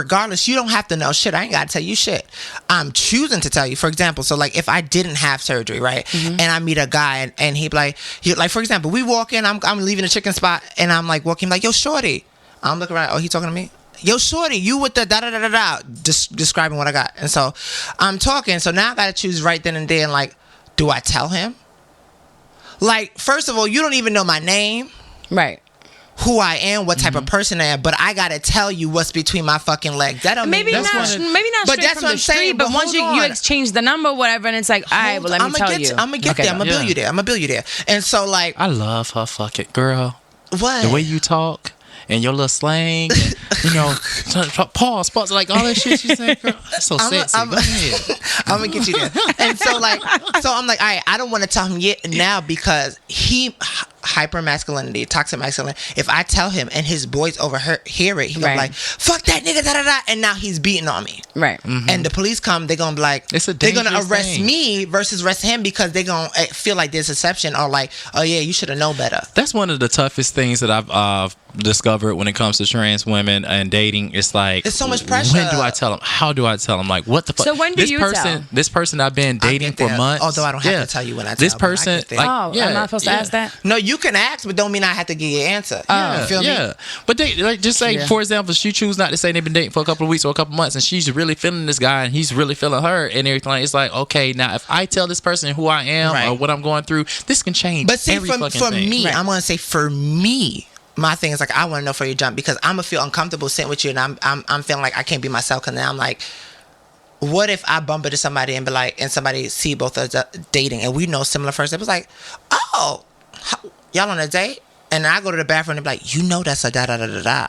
Regardless, you don't have to know shit. I ain't gotta tell you shit. I'm choosing to tell you. For example, so like, if I didn't have surgery, right, and I meet a guy and he like for example, we walk in, I'm leaving the chicken spot, and I'm like walking, like, yo, shorty. I'm looking around. Oh, he talking to me? Yo, shorty, you with the da-da-da-da-da, describing what I got. And so I'm talking. So now I got to choose right then and there. And like, do I tell him? Like, first of all, you don't even know my name. Right. Who I am, what type of person I am, but I gotta tell you what's between my fucking legs. That don't maybe mean not but straight that's from what the I'm street, saying. but once you exchange the number, whatever, and it's like, all right, well, let me tell you. I'm gonna get there. I'm gonna build you there. And so like, I love her. Fuck it, girl. What? The way you talk. And your little slang, you know, pause, like all that shit you say, girl. That's so sexy. Go ahead. I'm gonna get you there. And so I'm like, all right, I don't want to tell him yet now, because he hyper masculinity, toxic masculinity. If I tell him and his boys hear it, he's gonna be like, fuck that nigga, da da da, and now he's beating on me. Right. And the police come, they're gonna be like, they're gonna arrest me versus arrest him, because they're gonna feel like there's deception, or like, oh yeah, you should have known better. That's one of the toughest things that I've discovered when it comes to trans women and dating. It's like, it's so much pressure. When do I tell them? How do I tell them? Like, what the fuck? So when do you tell? This person I've been dating for months. Although I don't have to tell you when I tell. This person, I'm not supposed to ask that. No, you you can ask, but don't mean I have to give you an answer. You feel me? But they like just say, for example, she choose not to say they've been dating for a couple of weeks or a couple of months, and she's really feeling this guy, and he's really feeling her, and everything. It's like, okay, now if I tell this person who I am or what I'm going through, this can change. But see, every for thing. me, I'm gonna say for me. My thing is like I want to know for your jump because I'm gonna feel uncomfortable sitting with you and I'm feeling like I can't be myself because now I'm like, what if I bump into somebody and be like, and somebody see both of us dating and we know similar first? It was like, oh, y'all on a date? And I go to the bathroom and be like, you know that's a da da da da da.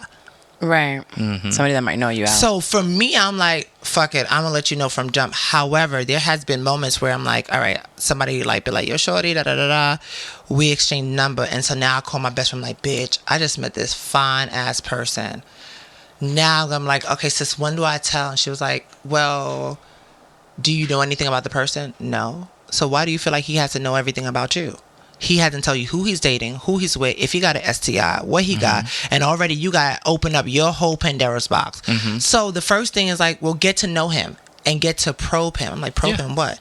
Right. Somebody that might know you out. So for me, I'm like, fuck it, I'm gonna let you know from jump. However, there has been moments where I'm like, all right, somebody like be like, yo, shorty, da da da da. We exchange number, and so now I call my best friend like, bitch, I just met this fine ass person. Now I'm like, okay, sis, when do I tell? And she was like, well, do you know anything about the person? No. So why do you feel like he has to know everything about you? He hasn't tell you who he's dating, who he's with, if he got an STI, what he got, and already you got to open up your whole Pandora's box. So the first thing is like, well, get to know him and get to probe him. I'm like, probe him what?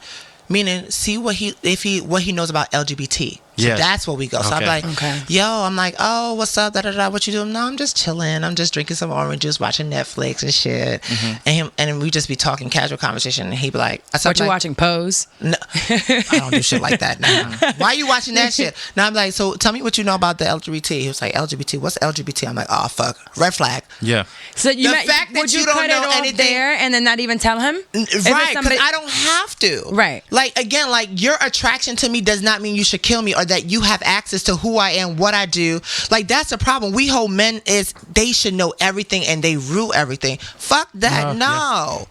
Meaning, see what he knows about LGBT. So that's where we go. So I'm like, yo, I'm like, oh, what's up? Da da da. What you doing? No, I'm just chilling. I'm just drinking some orange juice, watching Netflix and shit. And we just be talking casual conversation. And he be like, what you watching? Pose? No, I don't do shit like that. Now, why are you watching that shit? Now I'm like, so tell me what you know about the LGBT. He was like, LGBT. What's LGBT? I'm like, oh fuck, red flag. Yeah. So the fact that you don't know anything there and then not even tell him, right? Because I don't have to. Right. Like again, like your attraction to me does not mean you should kill me or that you have access to who I am, what I do. Like that's the problem. We hold men is they should know everything and they rule everything. Fuck that. No.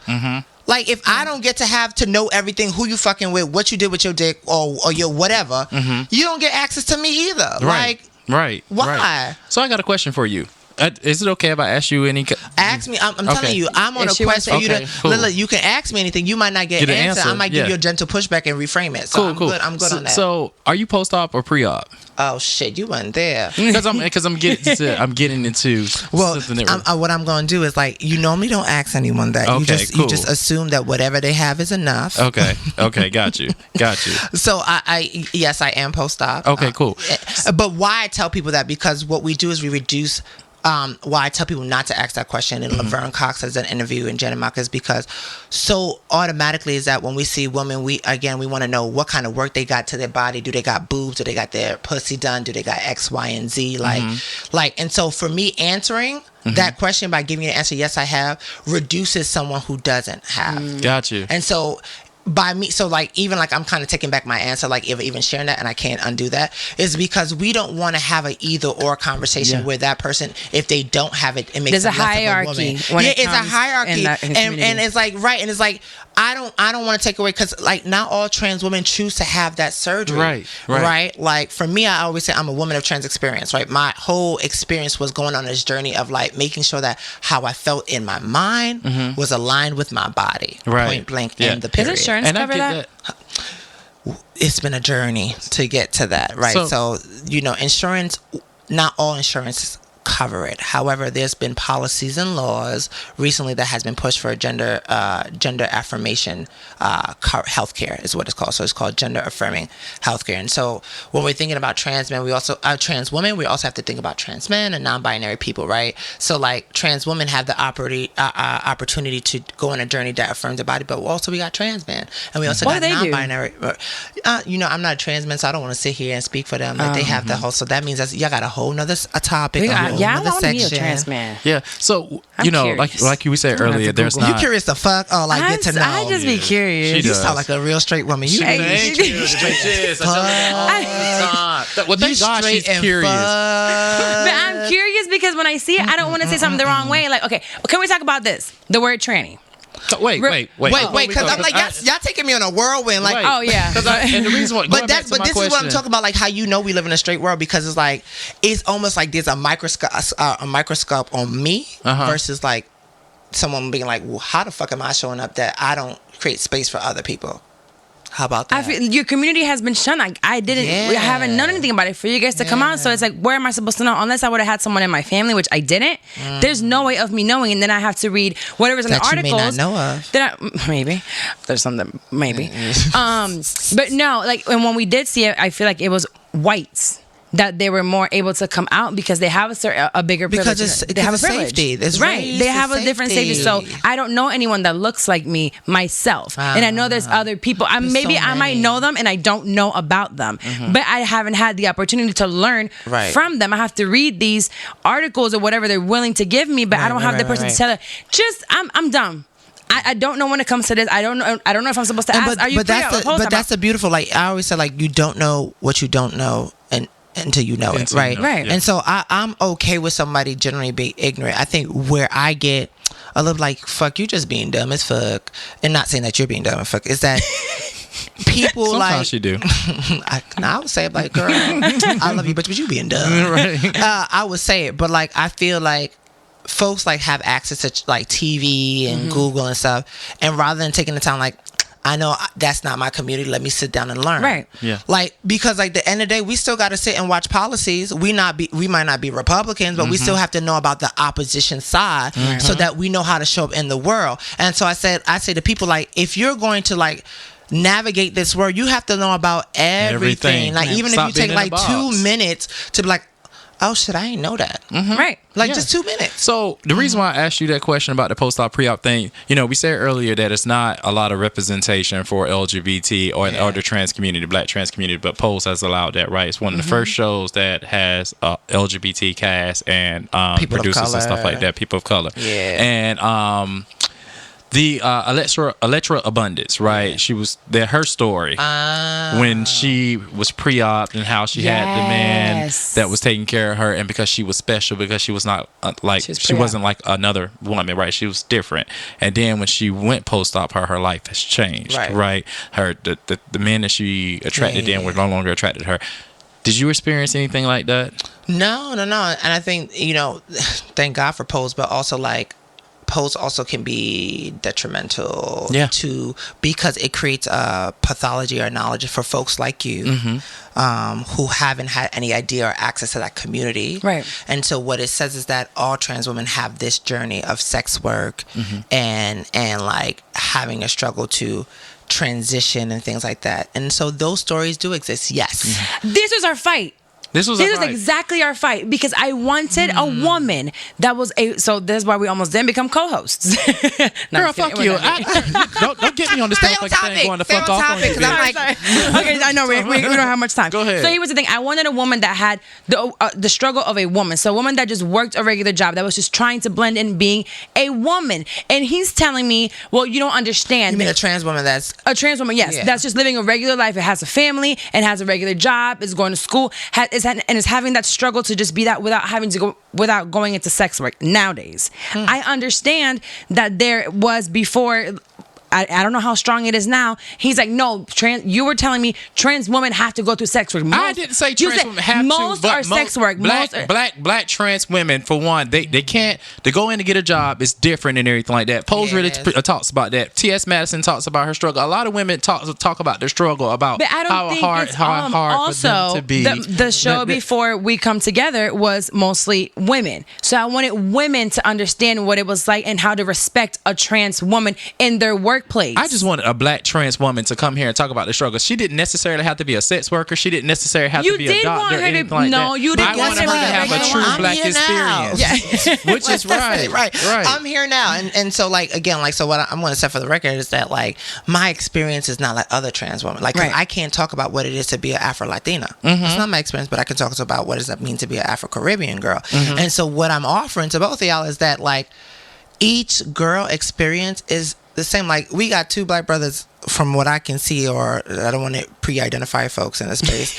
Like if I don't get to have to know everything, who you fucking with, what you did with your dick or your whatever, you don't get access to me either. Right. Like right. Why? Right. So I got a question for you. Is it okay if I ask you any? Ask me. I'm telling you, I'm on a quest for you to. Cool. You can ask me anything. You might not get an answer. I might give you a gentle pushback and reframe it. So cool. I'm good on that. So are you post-op or pre-op? Oh shit, you weren't there. Because I'm getting into something that what I'm going to do is like you normally don't ask anyone that. Okay, you just assume that whatever they have is enough. Okay, got you. So yes, I am post-op. Okay, cool. But why I tell people that because what we do is we reduce. Why I tell people not to ask that question in Laverne Cox has an interview in Jenny Mock is because so automatically is that when we see women, we want to know what kind of work they got to their body. Do they got boobs? Do they got their pussy done? Do they got X, Y, and Z? And so for me answering that question by giving you an answer, yes, I have, reduces someone who doesn't have. Got you. And so by me, so like even like I'm kind of taking back my answer, like even sharing that, and I can't undo that, is because we don't want to have a either or conversation where that person, if they don't have it, it makes there's a hierarchy. It's a hierarchy, and it's like and it's like I don't want to take away because like not all trans women choose to have that surgery, right? Like for me, I always say I'm a woman of trans experience, right? My whole experience was going on this journey of like making sure that how I felt in my mind was aligned with my body, point blank, in the period. Does insurance cover that? It's been a journey to get to that, right? So insurance, not all insurance cover it. However, there's been policies and laws recently that has been pushed for gender affirmation healthcare is what it's called. So it's called gender affirming healthcare. And so when we're thinking about trans men, we also trans women, we also have to think about trans men and non-binary people, right? So like trans women have the opportunity to go on a journey that affirms their body, but also we got trans men, and we also got non-binary. I'm not a trans man, so I don't want to sit here and speak for them. Like they have the whole. So that means y'all got a whole nother topic. I want to be a trans man. Yeah. So like you said earlier, there's not. You curious the fuck? Oh, like get to know. I just be curious. You sound like a real straight woman. You thank God she's curious. But I'm curious because when I see it, I don't want to say something the wrong way. Like, okay, can we talk about this? The word tranny. So wait, because I'm like y'all taking me on a whirlwind, like oh yeah. And the reason why, but this is what I'm talking about, like how we live in a straight world, because it's like it's almost like there's a microscope on me versus like someone being like, well, how the fuck am I showing up that I don't create space for other people? How about that? I feel your community has been shunned. I haven't known anything about it for you guys to come on. So it's like, where am I supposed to know? Unless I would have had someone in my family, which I didn't. There's no way of me knowing, and then I have to read whatever's in the articles. You may not know of. Maybe there's something. Maybe. But no, like, and when we did see it, I feel like it was whites that they were more able to come out because they have a bigger privilege. They have a privilege. Safety. It's right. They have a different safety. So I don't know anyone that looks like me myself. And I know there's other people. I might know them and I don't know about them. But I haven't had the opportunity to learn from them. I have to read these articles or whatever they're willing to give me, but I don't have the person to tell it. I'm dumb. I don't know when it comes to this. I don't know if I'm supposed to ask. Are you free or opposed? But that's the beautiful. Like I always say, like you don't know what you don't know, until you know it, right? Right. Yeah. And so I'm okay with somebody generally being ignorant. I think where I get a little like, fuck, you just being dumb as fuck, and not saying that you're being dumb as fuck, is that people sometimes like you do. I would say it like, girl, I love you, but you being dumb. Right. I would say it, but like I feel like folks like have access to like TV and Google and stuff, and rather than taking the time like, I know that's not my community, let me sit down and learn. Right. Yeah. Like, because like the end of the day, we still got to sit and watch policies. We might not be Republicans, but we still have to know about the opposition side so that we know how to show up in the world. And so I say to people, like, if you're going to like navigate this world, you have to know about everything. Like, even if you take like 2 minutes to be like, oh shit, I ain't know that. Right. Like just 2 minutes. So the reason why I asked you that question about the post-op pre-op thing, we said earlier that it's not a lot of representation for LGBT or the trans community, black trans community, but Pose has allowed that, right? It's one of the first shows that has LGBT cast and producers and stuff like that, people of color. Yeah. And the Electra Abundance, right? She was there. Her story when she was pre-op and how she had the man that was taking care of her, and because she was special, because she was not she wasn't like another woman, right? She was different. And then when she went post-op, her life has changed, right? Her the men that she attracted then were no longer attracted to her. Did you experience anything like that? No. And I think thank God for Pose, but also like, Pose also can be detrimental to, because it creates a pathology or knowledge for folks like you who haven't had any idea or access to that community. Right. And so what it says is that all trans women have this journey of sex work and like having a struggle to transition and things like that. And so those stories do exist. Yes. This was our fight. This was exactly our fight, because I wanted a woman that was so this is why we almost didn't become co-hosts. Girl, fuck you. Don't get me on this motherfucking thing going to fuck off on you. Okay, I know we don't have much time. Go ahead. So here was the thing. I wanted a woman that had the struggle of a woman. So a woman that just worked a regular job, that was just trying to blend in being a woman. And he's telling me, well, you don't understand. You mean a trans woman that's... A trans woman, yes. Yeah. That's just living a regular life. It has a family and has a regular job, is going to school, and is having that struggle to just be that without going into sex work nowadays. I understand that there was before. I don't know how strong it is now. He's like, no, you were telling me trans women have to go through sex work. I didn't say trans women have to. Most are sex work. Black trans women, for one, they can't. To go in to get a job is different and everything like that. Pose really talks about that. T.S. Madison talks about her struggle. A lot of women talk about their struggle, about how hard also, for them to be. The show before we come together was mostly women. So I wanted women to understand what it was like and how to respect a trans woman in their workplace. I just wanted a black trans woman to come here and talk about the struggle. She didn't necessarily have to be a sex worker. She didn't necessarily have to be a doctor or anything like that. No, you didn't. I wanted her to have a true black experience. Yeah. Which is right. I'm here now. And so like, again, like, so what I'm going to say for the record is that like my experience is not like other trans women. Like, I can't talk about what it is to be an Afro-Latina. It's not my experience, but I can talk about what does that mean to be an Afro-Caribbean girl. And so what I'm offering to both of y'all is that like each girl experience is the same. Like, we got two black brothers, from what I can see, or I don't want to pre-identify folks in the space,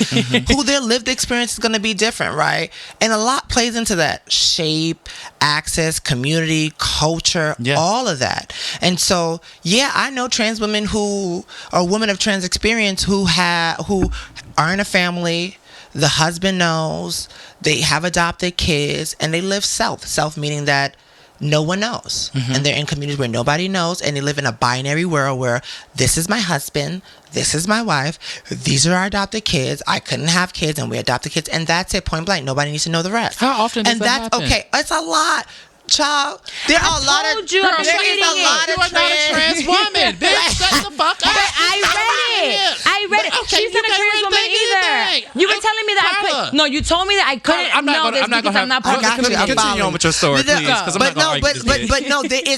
who their lived experience is going to be different, right? And a lot plays into that: shape, access, community, culture, all of that. And so, I know trans women who are women of trans experience who are in a family. The husband knows, they have adopted kids, and they live self meaning that no one knows. And they're in communities where nobody knows, and they live in a binary world where this is my husband, this is my wife, these are our adopted kids, I couldn't have kids and we adopted kids, and that's it, point blank. Nobody needs to know the rest. How often does that happen? Okay, it's a lot. Child, there are a lot of trans women. Bitch, shut the fuck up. But I read it. She's not a trans woman either. Dang, you were telling me that I couldn't. No, you told me that I couldn't. I'm not part of the community. Continue on with your story, please.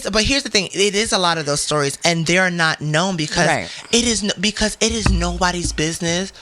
But here's the thing: it is a lot of those stories, and they are not known because it is nobody's business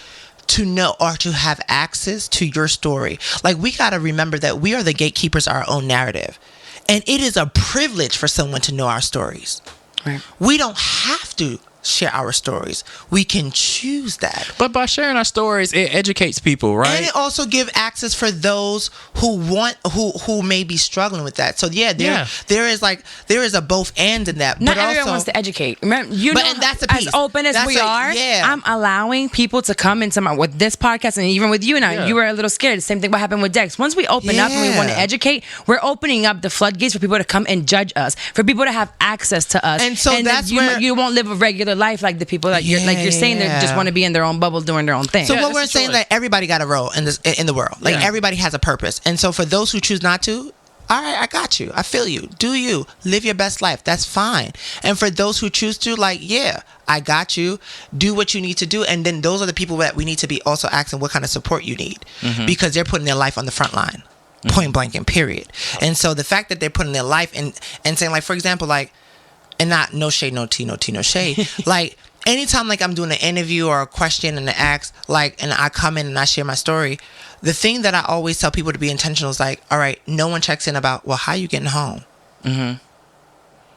to know or to have access to your story. Like, we got to remember that we are the gatekeepers of our own narrative, and it is a privilege for someone to know our stories. Right. We don't have to share our stories. We can choose that. But by sharing our stories, it educates people, right? And it also give access for those who may be struggling with that. So there is a both and in that. Not but everyone also wants to educate. Remember, and that's a piece. As open as we are, I'm allowing people to come into with this podcast, and even with you now, you were a little scared. The same thing what happened with Dex. Once we open up and we want to educate, we're opening up the floodgates for people to come and judge us, for people to have access to us. And so that's where you won't live a regular life like the people that you're saying they just want to be in their own bubble doing their own thing. So what we're saying that everybody got a role in the world. Like everybody has a purpose. And so for those who choose not to, all right, I got you. I feel you. Do you live your best life? That's fine. And for those who choose to, I got you. Do what you need to do. And then those are the people that we need to be also asking what kind of support you need, because they're putting their life on the front line, point blank and period. And so the fact that they're putting their life and saying, like, for example, like, and not no shade, no tea, no shade. Like, anytime like I'm doing an interview or a question and an ask, like, and I come in and I share my story, the thing that I always tell people to be intentional is like, all right, no one checks in about, well, how you getting home?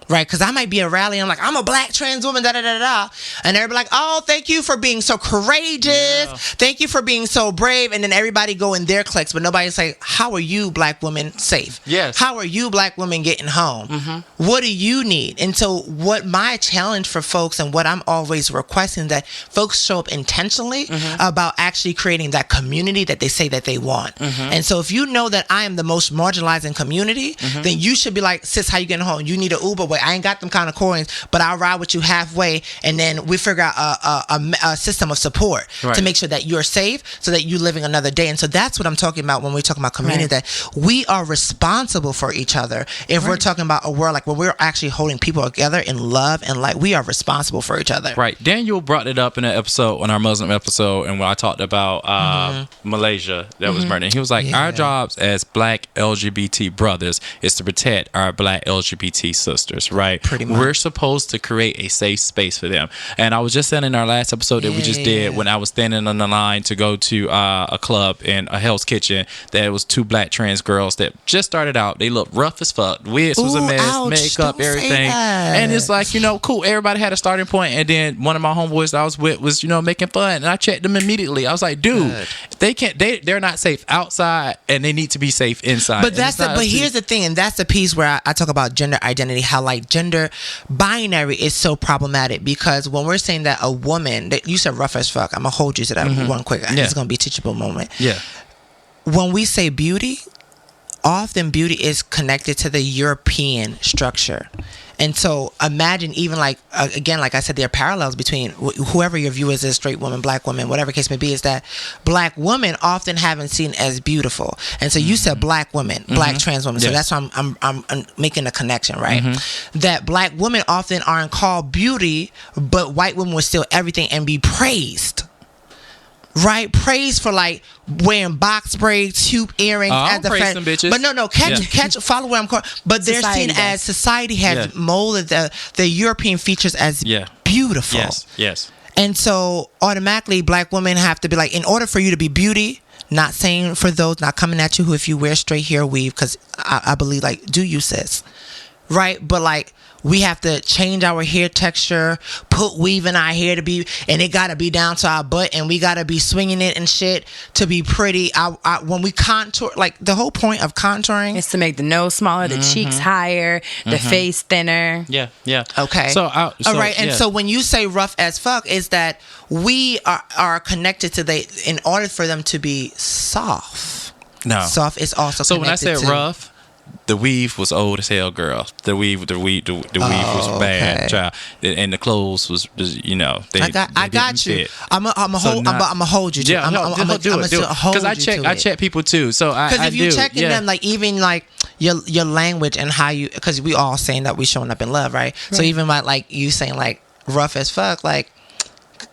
Right? Because I might be a rally and I'm like, I'm a black trans woman, da-da-da-da. And everybody like, oh, thank you for being so courageous. Yeah. Thank you for being so brave. And then everybody go in their cliques, but nobody's like, how are you, black women, safe? Yes. How are you, black women, getting home? What do you need? And so what my challenge for folks and what I'm always requesting that folks show up intentionally about actually creating that community that they say that they want. And so if you know that I am the most marginalizing community, then you should be like, sis, how you getting home? You need an Uber. Wait, I ain't got them kind of coins, but I'll ride with you halfway, and then we figure out a system of support to make sure that you're safe, so that you're living another day. And so that's what I'm talking about when we're talking about community, that we are responsible for each other. If we're talking about a world like where we're actually holding people together in love and light, we are responsible for each other. Right. Daniel brought it up in an episode, on our Muslim episode, and when I talked about Malaysia that was murdered, he was like, our jobs as black LGBT brothers is to protect our black LGBT sisters. Right. Pretty much. We're supposed to create a safe space for them. And I was just saying in our last episode that we just did, when I was standing on the line to go to a club in a Hell's Kitchen, that it was two black trans girls that just started out. They looked rough as fuck. Wigs was a mess, makeup, everything. And it's like, cool. Everybody had a starting point. And then one of my homeboys that I was with was, making fun. And I checked them immediately. I was like, dude, they're not safe outside, and they need to be safe inside. But here's the thing, and that's the piece where I talk about gender identity, how like gender binary is so problematic, because when we're saying that a woman, that you said rough as fuck, I'm gonna hold you to that one quick. It's gonna be a teachable moment. When we say beauty, often beauty is connected to the European structure. And so imagine, even like, again, like I said, there are parallels between whoever your viewers is, straight woman, black woman, whatever case may be, is that black women often haven't seen as beautiful. And so you said black women, black trans women. So that's why I'm making a connection, right? That black women often aren't called beauty, but white women will steal everything and be praised. Right, praise for like wearing box braids, hoop earrings. As the friend, bitches. But no, catch. Follow where I'm going. But they're seen as society has molded the European features as beautiful. Yes. And so automatically, black women have to be like, in order for you to be beauty. Not saying for those not coming at you who, if you wear straight hair weave, because I believe like, do you, sis? Right, but like. We have to change our hair texture, put weave in our hair to be, and it gotta be down to our butt, and we gotta be swinging it and shit to be pretty. When we contour, like the whole point of contouring is to make the nose smaller, the cheeks higher, the face thinner. Yeah. Okay. So all right, and so when you say rough as fuck, is that we are connected to in order for them to be soft. No. Soft is also so connected when I said rough. The weave was old as hell, girl. The weave was bad, child, and the clothes was, I got you. Fit. I'm gonna hold you to. Yeah, I'm do it. Because I check people too. So because if you checking them, like even like your language and how you, because we all saying that we showing up in love, right? So even like you saying like rough as fuck, like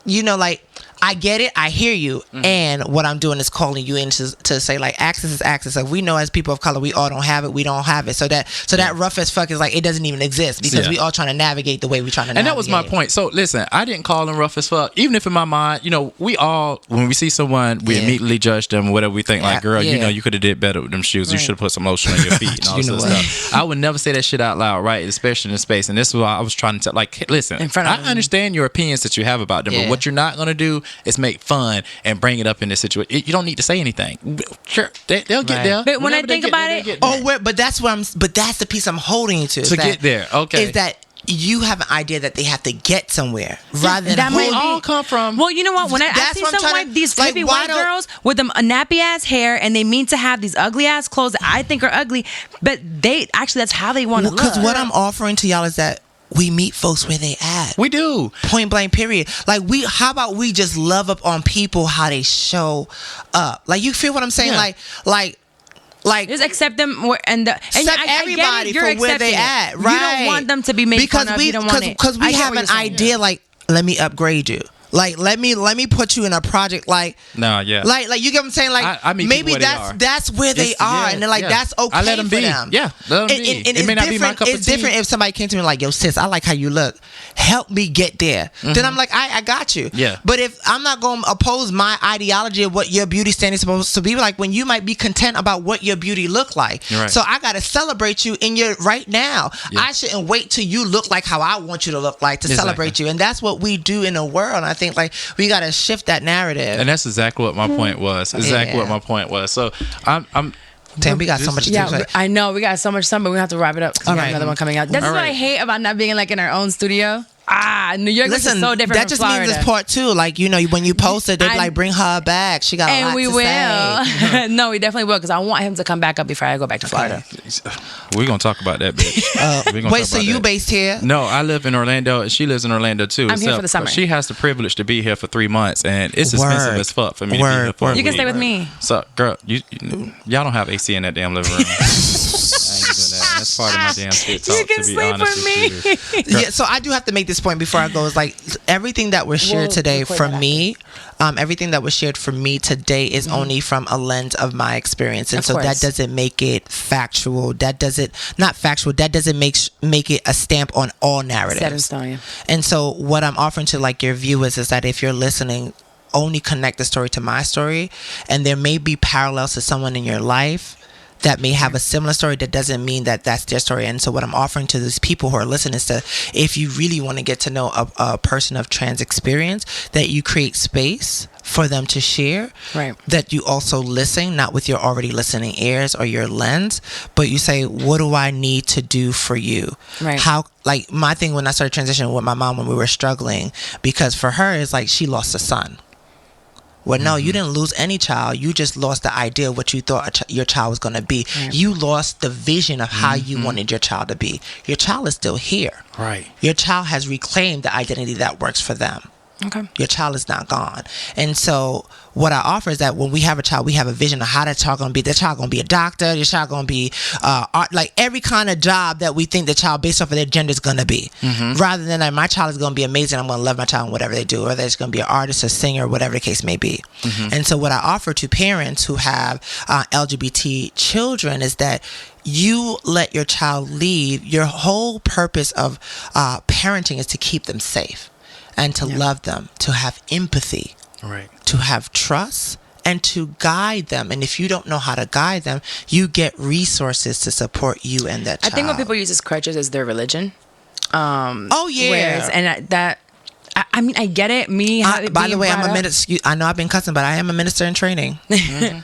like I get it. I hear you. And what I'm doing is calling you in to say, like, access is access. Like, we know as people of color, we all don't have it. We don't have it. So that rough as fuck is like, it doesn't even exist because we all trying to navigate the way we trying to navigate. And that was my point. So listen, I didn't call them rough as fuck. Even if in my mind, we all, when we see someone, we immediately judge them, whatever we think, like, girl, you could have did better with them shoes. You should have put some lotion on your feet and all this stuff. I would never say that shit out loud, right? Especially in space. And this is why I was trying to tell, like, listen, I understand your opinions that you have about them, but what you're not going to do is make fun and bring it up in this situation. You don't need to say anything. Sure, they'll get there. But when I think about it, but that's the piece I'm holding you to get there. Okay, is that you have an idea that they have to get somewhere rather than that might all come from. Well, you know what? When I see some these hippie white girls with them nappy ass hair and they mean to have these ugly ass clothes that I think are ugly, but they actually that's how they want to look. Because what I'm offering to y'all is that we meet folks where they at. We do. Point blank, period. Like, how about we just love up on people how they show up? Like, you feel what I'm saying? Like just accept them accept everybody for where they at, right? You don't want them to be made fun of. You don't want it. Because we have an idea, like, let me upgrade you. Like, let me put you in a project, like, no, yeah, like you get what I'm saying, like, I mean, maybe that's where they are, and then like that's okay. I let them for be. them. Yeah, let them be. And it may not be my cup of tea. It's different if somebody came to me like, yo, sis, I like how you look. Help me get there. Then I'm like, I got you. Yeah. But if I'm not going to oppose my ideology of what your beauty standard is supposed to be, like, when you might be content about what your beauty look like. Right. So I got to celebrate you in your right now. Yeah. I shouldn't wait till you look like how I want you to look like to celebrate you. And that's what we do in the world. And I think, like, we got to shift that narrative. And that's exactly what my point was. What my point was. So I'm damn, we got so much to do. I know we got so much time, but we have to wrap it up because we got another one coming out. This is what I hate about not being like in our own studio. New York is so different. That just means it's part two. Like, when you post it, they're like, bring her back. She got a lot to say. And we will. No, we definitely will, because I want him to come back up before I go back to Florida. We're gonna talk about that, bitch. Wait, so you based here? No, I live in Orlando, and she lives in Orlando too. I'm here for the summer. She has the privilege to be here for 3 months, and it's expensive as fuck for me to be here for a week. You can stay with me. So, girl, y'all don't have AC in that damn living room. That's part of my damn shit talk. You can sleep with me. Yeah, so I do have to make this point before I go. Is like, everything that was shared today from me, everything that was shared from me today is only from a lens of my experience, and so that doesn't make it factual. That doesn't make it a stamp on all narratives. Set in stone, yeah. And so what I'm offering to, like, your viewers is that if you're listening, only connect the story to my story, and there may be parallels to someone in your life that may have a similar story. That doesn't mean that that's their story. And so what I'm offering to these people who are listening is to, if you really want to get to know a person of trans experience, that you create space for them to share, right? That you also listen, not with your already listening ears or your lens, but you say, what do I need to do for you? Right. How, like, my thing when I started transitioning with my mom when we were struggling, because for her it's like she lost a son. Well, no, you didn't lose any child. You just lost the idea of what you thought your child was going to be. Right. You lost the vision of how you wanted your child to be. Your child is still here. Right. Your child has reclaimed the identity that works for them. Okay. Your child is not gone. And so what I offer is that when we have a child, we have a vision of how that child going to be. The child going to be a doctor. Your child going to be art, like every kind of job that we think the child based off of their gender is going to be. Rather than like, my child is going to be amazing. I'm going to love my child in whatever they do. Whether it's going to be an artist, a singer, whatever the case may be. And so what I offer to parents who have LGBT children is that you let your child leave. Your whole purpose of parenting is to keep them safe. And to love them, to have empathy, right? To have trust, and to guide them. And if you don't know how to guide them, you get resources to support you and that child. I think what people use as crutches is their religion. Oh yeah, I mean, I get it. By the way, I'm a minister. I know I've been cussing, but I am a minister in training.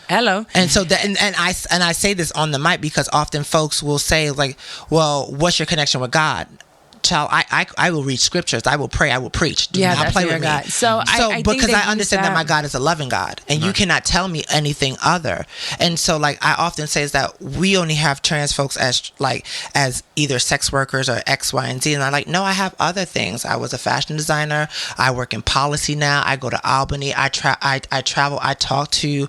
Hello. And so and I say this on the mic because often folks will say like, "Well, what's your connection with God?" Child, I will read scriptures. I will pray. I will preach. Do not play with God. me. So I because I understand that my God is a loving God, and you cannot tell me anything other. And so, like, I often say is that we only have trans folks as either sex workers or X, Y, and Z. And I'm like, no, I have other things. I was a fashion designer. I work in policy now. I go to Albany. I travel. I talk to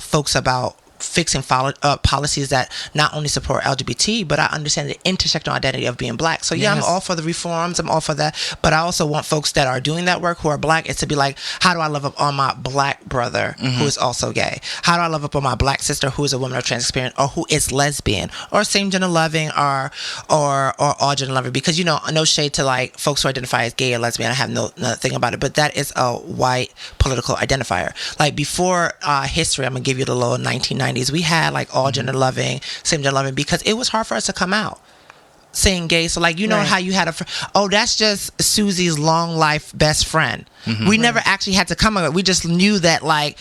folks about fixing policies that not only support LGBT, but I understand the intersectional identity of being Black. So yeah, I'm all for the reforms. I'm all for that. But I also want folks that are doing that work who are Black is to be like, how do I love up on my Black brother who is also gay? How do I love up on my Black sister who is a woman of trans experience or who is lesbian or same gender loving or all gender loving? Because, you know, no shade to like folks who identify as gay or lesbian. I have nothing about it, but that is a white political identifier. Like before history, I'm gonna give you the low 1990s. We had like all gender loving, same gender loving, because it was hard for us to come out saying gay. So like, you know how you had that's just Susie's long life best friend. We never actually had to come out. We just knew that like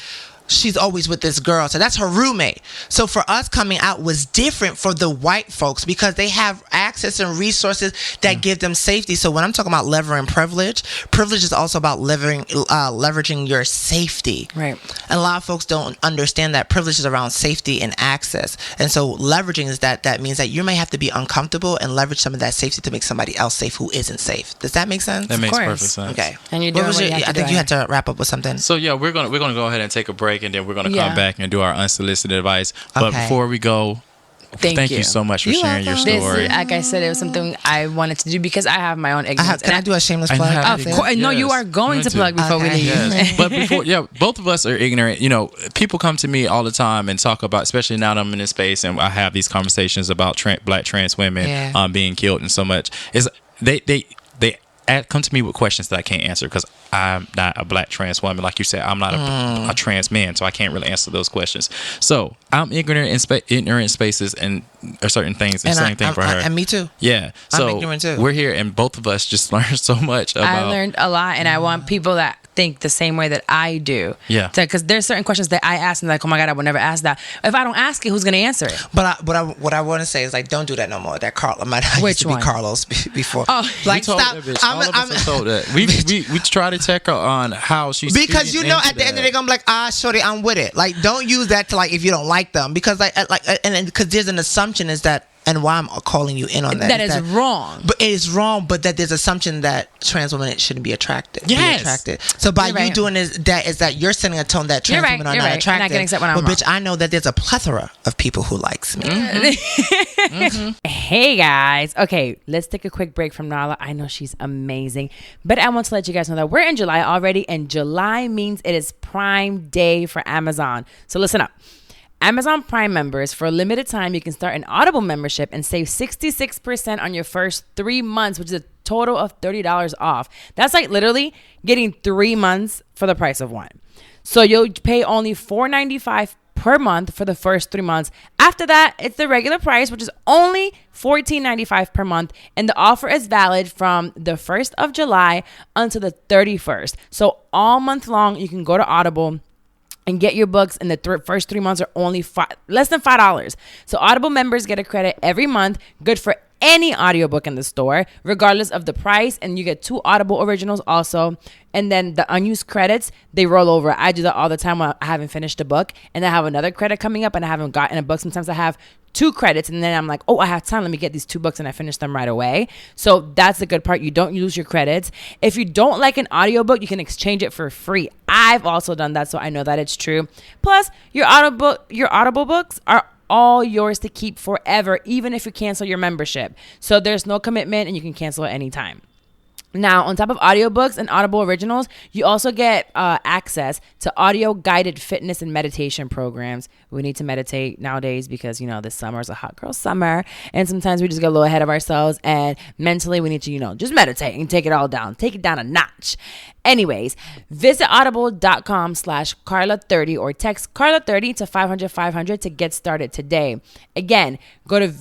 she's always with this girl, so that's her roommate. So for us, coming out was different for the white folks because they have access and resources that give them safety. So when I'm talking about leveraging privilege is also about leveraging your safety. Right. And a lot of folks don't understand that privilege is around safety and access. And so leveraging is that means that you may have to be uncomfortable and leverage some of that safety to make somebody else safe who isn't safe. Does that make sense? That makes perfect sense. Okay. And you're doing I think you had to wrap up with something. So yeah, we're gonna go ahead and take a break, and then we're gonna come back and do our unsolicited advice. But before we go, thank you so much for sharing your story. Like I said, it was something I wanted to do because I have my own ignorance. Can I do a shameless plug? Of course. No, you are going to plug before we leave. Yes. But before, both of us are ignorant. You know, people come to me all the time and talk about, especially now that I'm in this space and I have these conversations about Black trans women being killed and so much. Is they come to me with questions that I can't answer because I'm not a Black trans woman. Like you said, I'm not a trans man, so I can't really answer those questions. So I'm ignorant in spaces and certain things. And same thing for her. And me too. Yeah. So I'm ignorant too. We're here, and both of us just learned so much about. I learned a lot, and I want people that think the same way that I do. Yeah. Because there's certain questions that I ask and like, oh my God, I would never ask that. If I don't ask it, who's gonna answer it? But what I want to say is like, don't do that no more. That Carl, I used to be Carlos before. Oh, like stop. All of us are told that. We try to check her on how she's because you know at the end of the day gonna be like, shorty, I'm with it. Like don't use that to like if you don't like them because and because there's an assumption is that. And why I'm calling you in on that. That is wrong. But it is wrong, but that there's assumption that trans women shouldn't be attracted. Yes. Be attracted. So by you doing that you're setting a tone that trans women are not attracted. You're not getting accepted when I'm wrong. Bitch, I know that there's a plethora of people who likes me. Hey guys. Okay, let's take a quick break from Nala. I know she's amazing. But I want to let you guys know that we're in July already, and July means it is Prime Day for Amazon. So listen up. Amazon Prime members, for a limited time, you can start an Audible membership and save 66% on your first 3 months, which is a total of $30 off. That's like literally getting 3 months for the price of one. So you'll pay only $4.95 per month for the first 3 months. After that, it's the regular price, which is only $14.95 per month. And the offer is valid from the 1st of July until the 31st. So all month long, you can go to Audible and get your books, and the first 3 months are only less than $5. So Audible members get a credit every month, good for any audiobook in the store, regardless of the price. And you get 2 Audible originals also. And then the unused credits, they roll over. I do that all the time when I haven't finished a book and I have another credit coming up and I haven't gotten a book. Sometimes I have 2 credits and then I'm like, oh, I have time. Let me get these 2 books and I finish them right away. So that's the good part. You don't lose your credits. If you don't like an audiobook, you can exchange it for free. I've also done that, so I know that it's true. Plus, your Audible books are all yours to keep forever, even if you cancel your membership. So there's no commitment and you can cancel at any time. Now, on top of audiobooks and Audible originals, you also get access to audio guided fitness and meditation programs. We need to meditate nowadays because, you know, this summer is a hot girl summer. And sometimes we just get a little ahead of ourselves. And mentally, we need to, you know, just meditate and take it all down. Take it down a notch. Anyways, visit audible.com/Carla30 or text Carla30 to 500-500 to get started today. Again, go to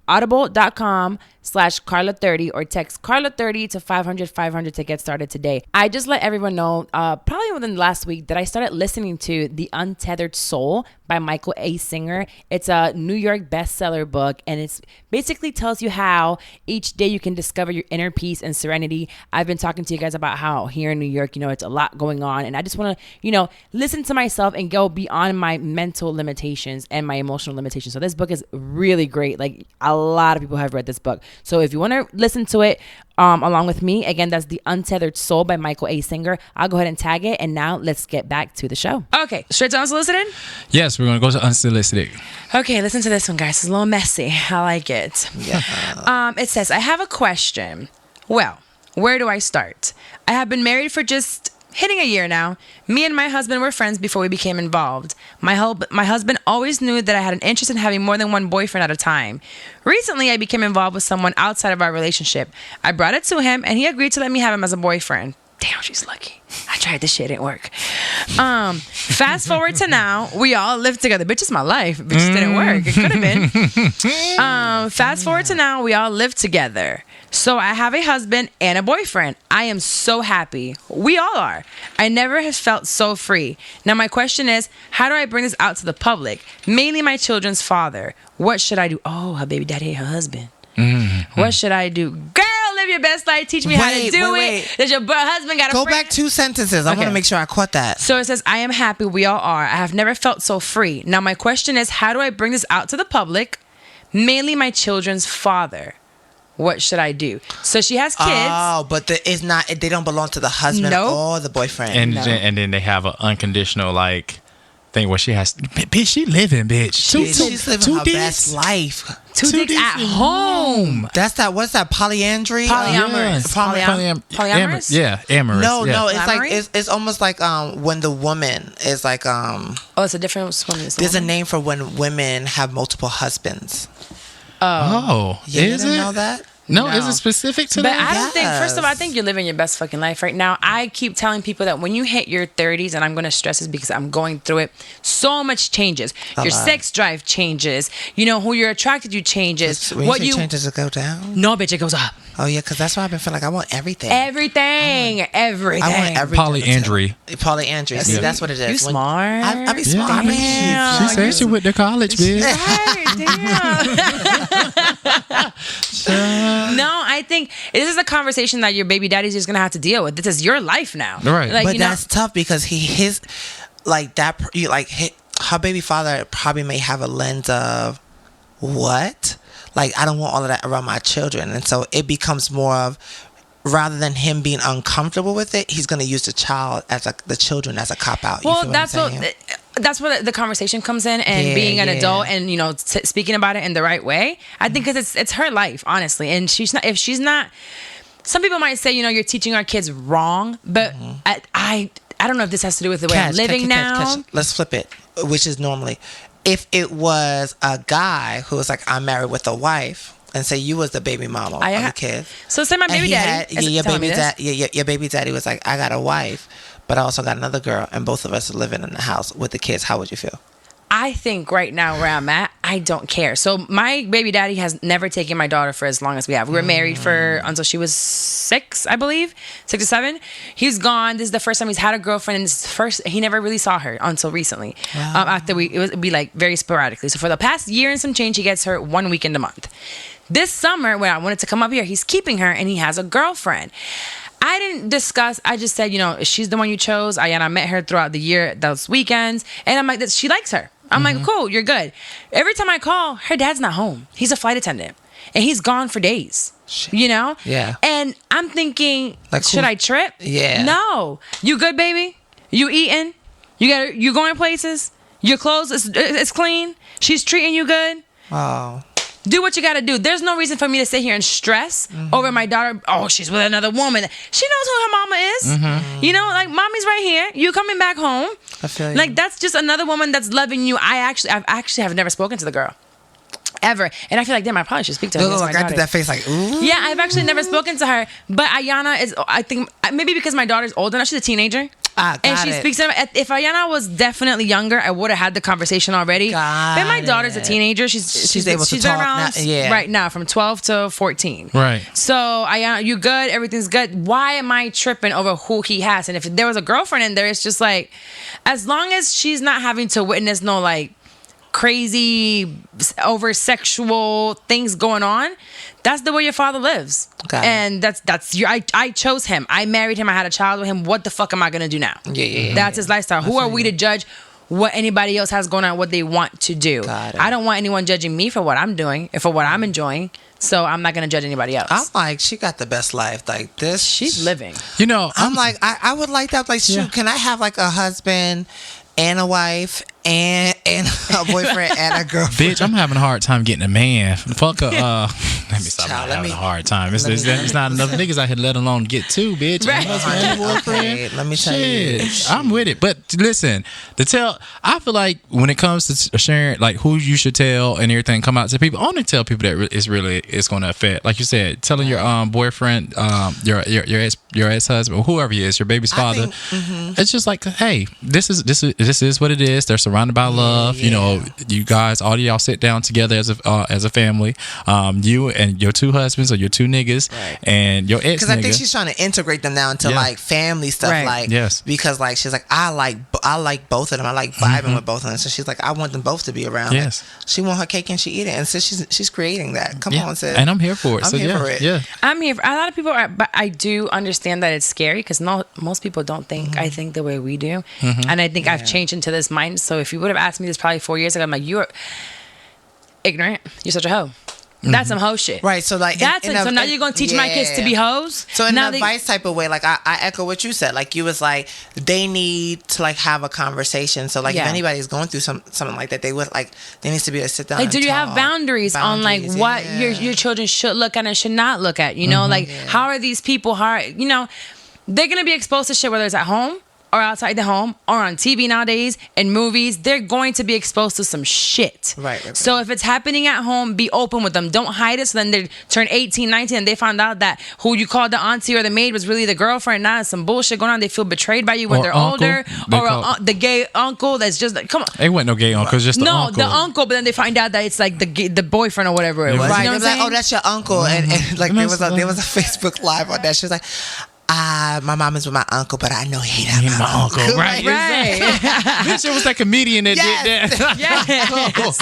audible.com/Carla30 or text Carla30 to 500-500 to get started today. I just let everyone know, probably within the last week, that I started listening to The Untethered Soul by Michael A. Singer. It's a New York bestseller book, and it's basically tells you how each day you can discover your inner peace and serenity. I've been talking to you guys about how here in New York, you know, it's a lot going on, and I just want to, you know, listen to myself and go beyond my mental limitations and my emotional limitations. So this book is really great. Like, a lot of people have read this book. So if you want to listen to it along with me, again, that's The Untethered Soul by Michael A. Singer. I'll go ahead and tag it. And now let's get back to the show. Okay, straight to unsolicited? Yes, we're going to go to unsolicited. Okay, listen to this one, guys. It's a little messy. I like it. Yeah. It says, I have a question. Well, where do I start? I have been married for just hitting a year now. Me and my husband were friends before we became involved. My husband always knew that I had an interest in having more than one boyfriend at a time. Recently, I became involved with someone outside of our relationship. I brought it to him, and he agreed to let me have him as a boyfriend. Damn, she's lucky. I tried this shit, it didn't work. Fast forward to now, we all live together. Bitch, it's my life. It just didn't work. It could have been. Fast forward to now, we all live together. So I have a husband and a boyfriend. I am so happy. We all are. I never have felt so free. Now my question is, how do I bring this out to the public? Mainly my children's father. What should I do? Oh, her baby daddy, her husband. Mm-hmm. What should I do? Girl, live your best life. Teach me how to do it. Does your husband got a Go friend? back 2 sentences. I want to make sure I caught that. So it says, I am happy. We all are. I have never felt so free. Now my question is, how do I bring this out to the public? Mainly my children's father. What should I do? So she has kids. Oh, but it's not. They don't belong to the husband or the boyfriend. And then they have an unconditional thing where she has. Bitch, she living, bitch. She's living her best life. Two dicks at home. That's that. What's that? Polyandry. Polyamorous. Polyamorous. Yeah, amorous. No, yeah. It's like it's almost like when the woman is like Oh, it's a different woman. There's a name for when women have multiple husbands. Oh, yeah, is you it? didn't know that? No, is it specific to but that? I don't think, first of all, I think you're living your best fucking life right now. I keep telling people that when you hit your 30s, and I'm going to stress this because I'm going through it, so much changes. Your sex drive changes. You know, who you're attracted to changes. When you say changes, it go down? No, bitch, it goes up. Oh, yeah, because that's why I've been feeling like I want everything. Everything. I want everything. Polyandry. Polyandry. See, that's what it is. You smart. I be smart. She said she went to college, bitch. Damn. No, I think this is a conversation that your baby daddy's just gonna have to deal with. This is your life now, right? But that's tough because her baby father probably may have a lens of what, I don't want all of that around my children, and so it becomes more of, rather than him being uncomfortable with it, he's going to use the children as a cop out. Well, that's where the conversation comes in, and being an adult and speaking about it in the right way. I think because it's her life, honestly, and if she's not. Some people might say, you're teaching our kids wrong, but I don't know if this has to do with the way I'm living now. Let's flip it, which is normally, if it was a guy who was like, I'm married with a wife, and say you was the baby mama of the kid. So say my baby daddy. Your baby daddy was like, I got a wife, but I also got another girl, and both of us are living in the house with the kids. How would you feel? I think right now where I'm at, I don't care. So my baby daddy has never taken my daughter for as long as we have. We were married until she was 6, I believe, 6 or 7. He's gone. This is the first time he's had a girlfriend, and he never really saw her until recently. Wow. After it would be very sporadically. So for the past year and some change, he gets her 1 weekend a month. This summer, when I wanted to come up here, he's keeping her, and he has a girlfriend. I didn't discuss. I just said, she's the one you chose. I met her throughout the year, those weekends, and I'm like, she likes her. I'm like, cool, you're good. Every time I call, her dad's not home. He's a flight attendant, and he's gone for days. Yeah. And I'm thinking, should I trip? Yeah. No. You good, baby? You eating? You going places? Your clothes is clean? She's treating you good? Oh. Do what you got to do. There's no reason for me to sit here and stress over my daughter. Oh, she's with another woman. She knows who her mama is. Mm-hmm. Mommy's right here. You coming back home. I feel you. That's just another woman that's loving you. I've actually have never spoken to the girl. Ever. And I feel like, damn, I probably should speak to her. I did that face ooh. Yeah, I've actually never spoken to her. But Ayana is, I think, maybe because my daughter's older now, she's a teenager. She speaks to him. If Ayana was definitely younger, I would have had the conversation already. But my daughter's a teenager. She's able to talk around right now from 12 to 14. Right. So Ayana, you good? Everything's good. Why am I tripping over who he has? And if there was a girlfriend in there, it's just as long as she's not having to witness no crazy over sexual things going on, that's the way your father lives. Okay. And I chose him. I married him. I had a child with him. What the fuck am I gonna do now? Yeah. That's his lifestyle. Who are we to judge what anybody else has going on, what they want to do. I don't want anyone judging me for what I'm doing and for what I'm enjoying. So I'm not gonna judge anybody else. I'm like, she got the best life. Like this, she's living. You know, I'm like, I would like that. Like, shoot, can I have like a husband and a wife and a boyfriend and a girlfriend? Bitch, I'm having a hard time getting a man. Fuck a let me stop having a hard time. It's not enough niggas I could let alone get two, bitch. Right. Okay, let me tell you. I'm with it. But listen, I feel like when it comes to sharing like who you should tell and everything come out to people, only tell people that it's going to affect. Like you said, telling your boyfriend, your ex-husband, or whoever he is, your baby's father. It's just like, hey, this is what it is. They're surrounded by love. You know, you guys, all of y'all sit down together as a family. You and your two husbands or your two niggas and your ex. Because I think she's trying to integrate them now into like family stuff. Like, because like she's like, I like both of them. I like vibing with both of them. So she's like, I want them both to be around. Yes, like, she want her cake and she eat it, and so she's creating that. Come on, sis. And I'm here for it. I'm here for it. Yeah, I'm here. A lot of people are, but I do understand that it's scary because most people don't think I think the way we do, and I think I've changed into this mind. So if you would have asked me this probably 4 years ago, I'm like, you're ignorant. You're such a hoe. That's some hoe shit. Right. So like, so now you're gonna teach my kids to be hoes. So in an advice type of way, like I echo what you said. Like you was like, they need to like have a conversation. So like if anybody's going through something like that, they needs to be able to sit down. Like, do you have boundaries on like what your children should look at and should not look at? You know, like how are these people? They're gonna be exposed to shit whether it's at home or outside the home or on TV nowadays and movies. They're going to be exposed to some shit. Right. So if it's happening at home, be open with them. Don't hide it. So then they turn 18, 19 and they found out that who you called the auntie or the maid was really the girlfriend. Now some bullshit going on. They feel betrayed by you when they're older. Or the gay uncle that's just like, come on. It wasn't no gay uncle. It's just the uncle. No, the uncle. But then they find out that it's like the boyfriend or whatever it was. Right. You know They're like, oh, that's your uncle. And like there was a Facebook Live on that. She was like, my mom is with my uncle, but I know he ain't my uncle. Right. This shit was that comedian that did that. Yes.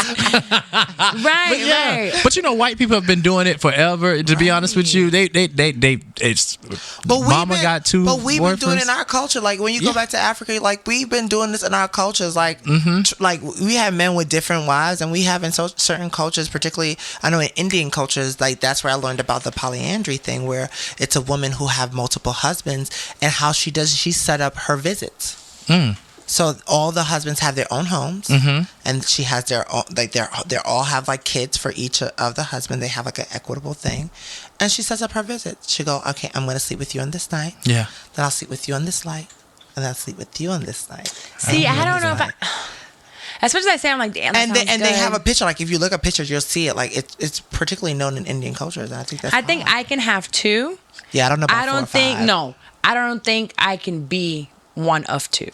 Right. But you know, white people have been doing it forever. To be honest with you, mama got two. But we've been doing it in our culture. Like when you go back to Africa, like we've been doing this in our cultures. Like, like we have men with different wives, and we have in certain cultures, particularly I know in Indian cultures, like that's where I learned about the polyandry thing, where it's a woman who have multiple husbands, and how she set up her visits. So all the husbands have their own homes, and she has their own, like they all have like kids for each of the husband. They have like an equitable thing, and she sets up her visits. She go, okay, I'm gonna sleep with you on this night. Yeah. Then I'll sleep with you on this night, and I'll sleep with you on this night. See, I don't know if I. As much as I say, I'm like, damn. And they have a picture. Like if you look at pictures, you'll see it. Like it's particularly known in Indian cultures. I think I can have two. Yeah, I don't know. About I don't think I can be one of two.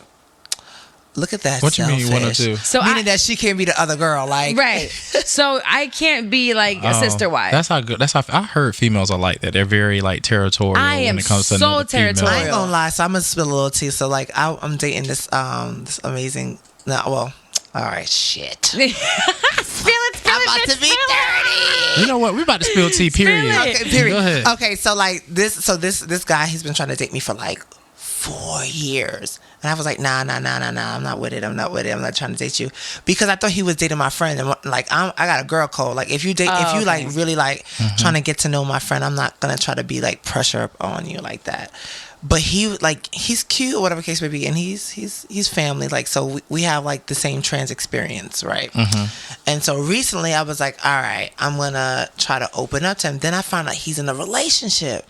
Look at that. What you mean one or two? So meaning that she can't be the other girl, like right. So I can't be like a sister wife. That's how good. That's how I heard females are like that. They're very like territorial. When it comes to so territorial. I ain't gonna lie. So I'm gonna spill a little tea. So like I'm dating this amazing. All right, shit. Spill it. I'm about to be 30. You know what? We're about to spill tea. Period. Okay, period. Go ahead. Okay, so like this guy, he's been trying to date me for like 4 years. And I was like, nah, I'm not with it. I'm not trying to date you. Because I thought he was dating my friend. And like, I got a girl code. Like, if you like really like trying to get to know my friend, I'm not going to try to be like pressure on you like that. But he's cute or whatever case may be. And he's family. Like, so we have like the same trans experience, right? And so recently I was like, all right, I'm going to try to open up to him. Then I found out he's in a relationship.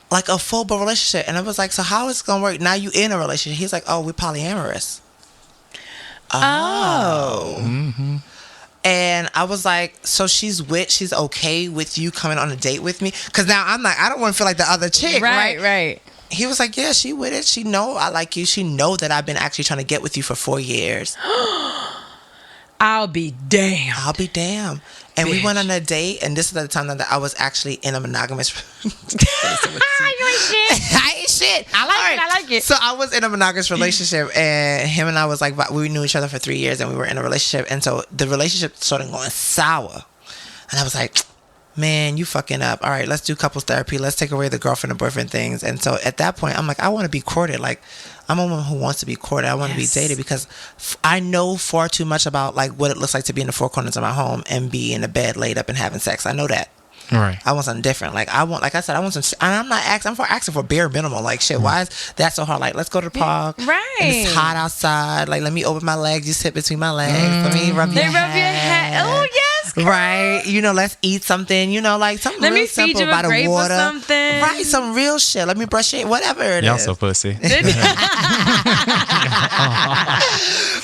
Like a full-blown relationship. And I was like, so how is it going to work? Now you in a relationship. He's like, oh, we're polyamorous. Oh. And I was like, so she's okay with you coming on a date with me? Because now I'm like, I don't want to feel like the other chick, right? Right. He was like, yeah, she with it. She know I like you. She know that I've been actually trying to get with you for 4 years. I'll be damn. And we went on a date, and this is the time that I was actually in a monogamous. You ain't shit. I ain't shit. I like it. So I was in a monogamous relationship, and him and I was like, we knew each other for 3 years, and we were in a relationship, and so the relationship started going sour, and I was like, man, you fucking up. All right, let's do couples therapy. Let's take away the girlfriend and boyfriend things. And so at that point, I'm like, I want to be courted. Like, I'm a woman who wants to be courted. I want to be dated because I know far too much about like what it looks like to be in the four corners of my home and be in the bed laid up and having sex. I know that. Right. I want something different. Like I want some. And I'm not asking. I'm asking for bare minimum. Like shit. Why is that so hard? Like let's go to the park. Right. And it's hot outside. Like let me open my legs. You sit between my legs. Let me rub your head. Oh yes. Girl. Right. You know, let's eat something. You know, like something real simple by the water. Something. Right. Some real shit. Let me brush it. Whatever it Y'all is. so pussy.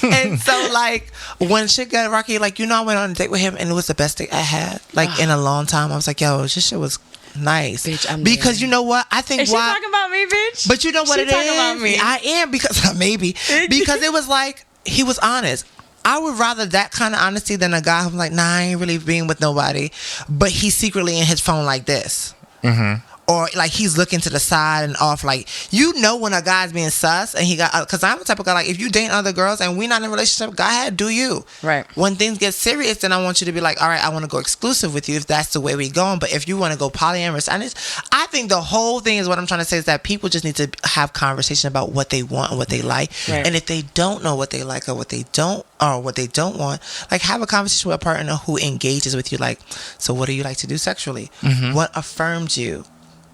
And so like when shit got rocky, like I went on a date with him and it was the best date I had like in a long time. I was like, yo, this shit was nice. Bitch, because you know what? I think is she talking about me, bitch? But you know what she it talking is? About me. I am because maybe because it was like he was honest. I would rather that kind of honesty than a guy who's like, nah, I ain't really being with nobody, but he's secretly in his phone like this. Mm-hmm. Or like he's looking to the side and off, like when a guy's being sus and he got, because I'm the type of guy like if you date other girls and we're not in a relationship, go ahead, do you. Right. When things get serious, then I want you to be like, all right, I want to go exclusive with you if that's the way we going. But if you want to go polyamorous, and I think the whole thing is what I'm trying to say is that people just need to have conversation about what they want and what they like, and if they don't know what they like or what they don't want, like have a conversation with a partner who engages with you. Like, so what do you like to do sexually? Mm-hmm. What affirms you?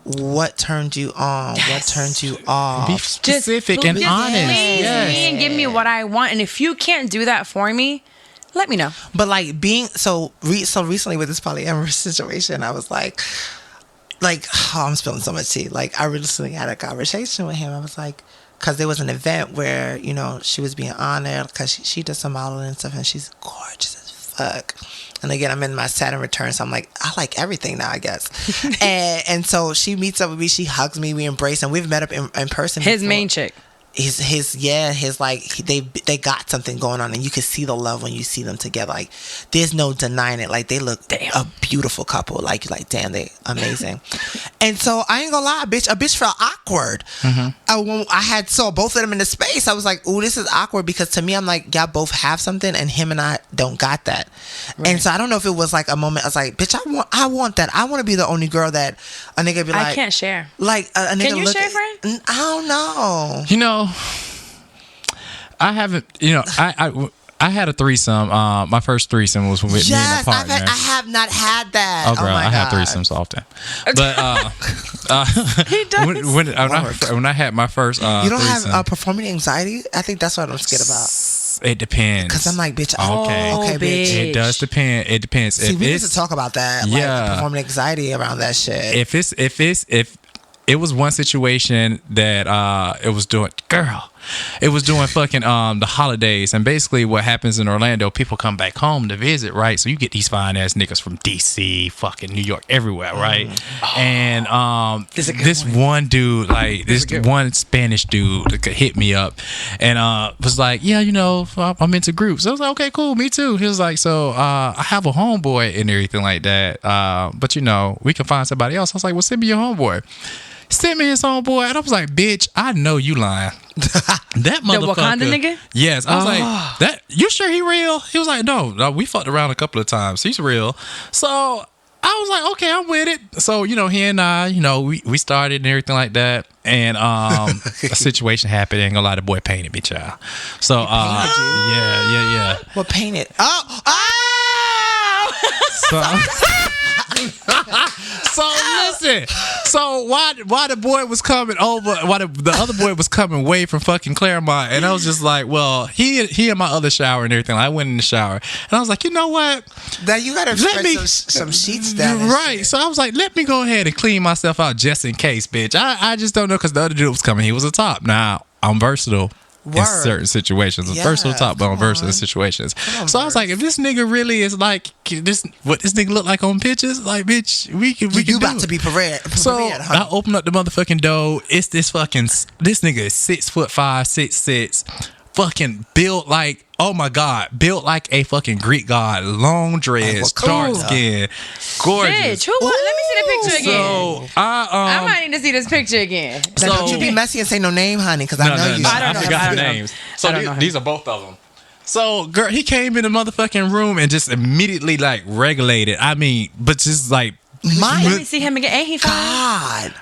What turned you on? Yes. What turned you off? Be specific and honest. Please me and give me what I want. And if you can't do that for me, let me know. But like being so recently with this polyamorous situation, I was like, I'm spilling so much tea. Like I recently had a conversation with him. I was like, because there was an event where she was being honored because she does some modeling and stuff, and she's gorgeous as fuck. And again, I'm in my Saturn return, so I'm like, I like everything now, I guess. and so she meets up with me, she hugs me, we embrace, and we've met up in person. His main chick. His like they got something going on, and you can see the love when you see them together. Like there's no denying it. Like they look a beautiful couple. Like damn, they amazing. And so I ain't gonna lie, a bitch felt awkward. Mm-hmm. I had saw both of them in the space. I was like, ooh, this is awkward, because to me, I'm like, y'all both have something, and him and I don't got that. Right. And so I don't know if it was like a moment. I was like, bitch, I want that. I want to be the only girl that a nigga be like, I can't share. Like a nigga. Can you share, friend? I don't know. I haven't. I had a threesome. My first threesome was with me and a partner. I have not had that. Oh, girl, I have threesomes often. But he does. When I had my first, you don't threesome, have performing anxiety. I think that's what I'm scared about. It depends. Because I'm like, bitch. Okay, bitch. It does depend. It depends. See, we need to talk about that. Yeah, like, performing anxiety around that shit. If it was one situation that it was doing fucking the holidays, and basically what happens in Orlando, people come back home to visit, right? So you get these fine ass niggas from DC, fucking New York, everywhere, right? And this one dude, like this one Spanish dude hit me up and was like, yeah, I'm into groups. I was like, okay, cool, me too. He was like, so I have a homeboy and everything like that, but we can find somebody else. I was like, well, send me your homeboy. Sent me his homeboy, and I was like, bitch, I know you lying. That motherfucker. The Wakanda nigga? Yes. I was like, that, you sure he real? He was like, no, we fucked around a couple of times. He's real. So I was like, okay, I'm with it. So, he and I, we started and everything like that. And a situation happened, and a lot of boy painted me, child. So, yeah. What painted? So listen. So why the boy was coming over? Why the other boy was coming way from fucking Claremont? And I was just like, well, he in my other shower and everything. I went in the shower and I was like, you know what? That you gotta spread some sheets down. Right. So I was like, let me go ahead and clean myself out just in case, bitch. I just don't know, because the other dude was coming. He was a top. Now I'm versatile. In certain situations, versatile top, but on versatile situations. So I was like, if this nigga really is like this, what this nigga look like on pictures, like, bitch, we can you about to be prepared. So I open up the motherfucking door. It's this nigga is 6'5", 6'6", fucking built like, oh my god, built like a fucking Greek god, long dreads, dark skin, gorgeous. Bitch, let me see the picture again. So I might need to see this picture again. So don't you be messy and say no name, honey, because I know you. I forgot the names. So these are both of them. So, girl, he came in the motherfucking room and just immediately like regulated. I mean, but just like Let me see him again. Ain't he fine?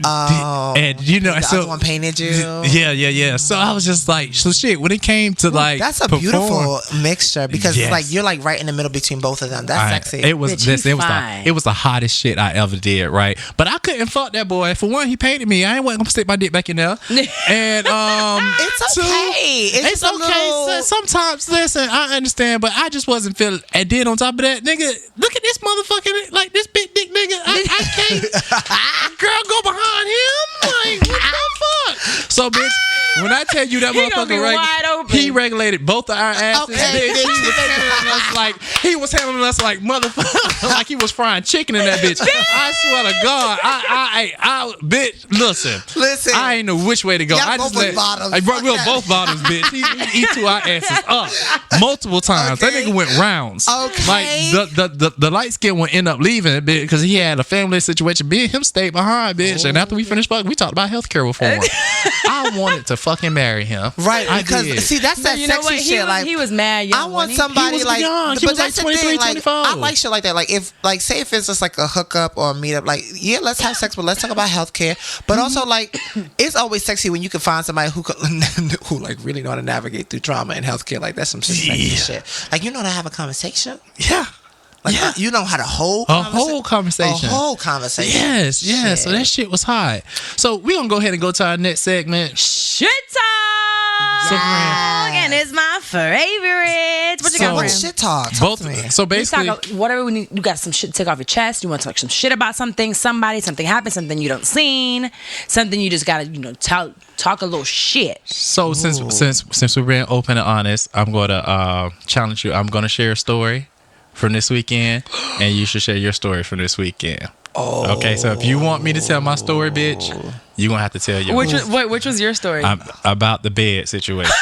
God. And you know, the so other one painted you. Yeah. So I was just like, so shit. When it came to like, that's a beautiful mixture because it's like you're like right in the middle between both of them. That's sexy. It was Bitch, it was the hottest shit I ever did, right? But I couldn't fuck that boy. For one, he painted me. I ain't gonna stick my dick back in there. And it's okay. It's okay. So sometimes, listen, I understand, but I just wasn't feeling. And then on top of that, nigga, look at this motherfucking like this big dick nigga. I can't. Girl, go behind him. Like, what the fuck? So, bitch, when I tell you that motherfucker, he regulated both of our asses. Okay. Bitch, he was handling us like motherfucker, like he was frying chicken in that bitch. I swear to God, I bitch, listen. I ain't know which way to go. Y'all I just let bottoms. we were both bottoms, bitch. He threw our asses up multiple times. Okay. That nigga went rounds. Okay. Like the light skin would end up leaving a bit because he had a family situation. Me and him stayed behind, bitch. And after we finished fucking, we talked about healthcare reform. I wanted to fucking marry him. Right, because see, that's that sexy shit. Like he was mad young. I want somebody like, young. but that's the thing. Like, I like shit like that. Like if, like, say if it's just like a hookup or a meetup. Like, yeah, let's have sex, but let's talk about healthcare. But also, like, it's always sexy when you can find somebody who like really know how to navigate through trauma and healthcare. Like that's some sexy shit. Like you know how to have a conversation. Yeah. Like you know how to hold a whole conversation. Yes. Shit. So that shit was hot. So we're gonna go ahead and go to our next segment. Shit talk. And it's my favorite. What you got? What shit talk? Talk to me. So basically, whatever we need. You got some shit to take off your chest. You want to talk some shit about something, somebody, something happened, something you don't seen, something you just gotta talk a little shit. So since we're being open and honest, I'm gonna challenge you. I'm gonna share a story from this weekend, and you should share your story from this weekend. Oh. Okay, so if you want me to tell my story, bitch, you're gonna have to tell your which was your story? About the bed situation.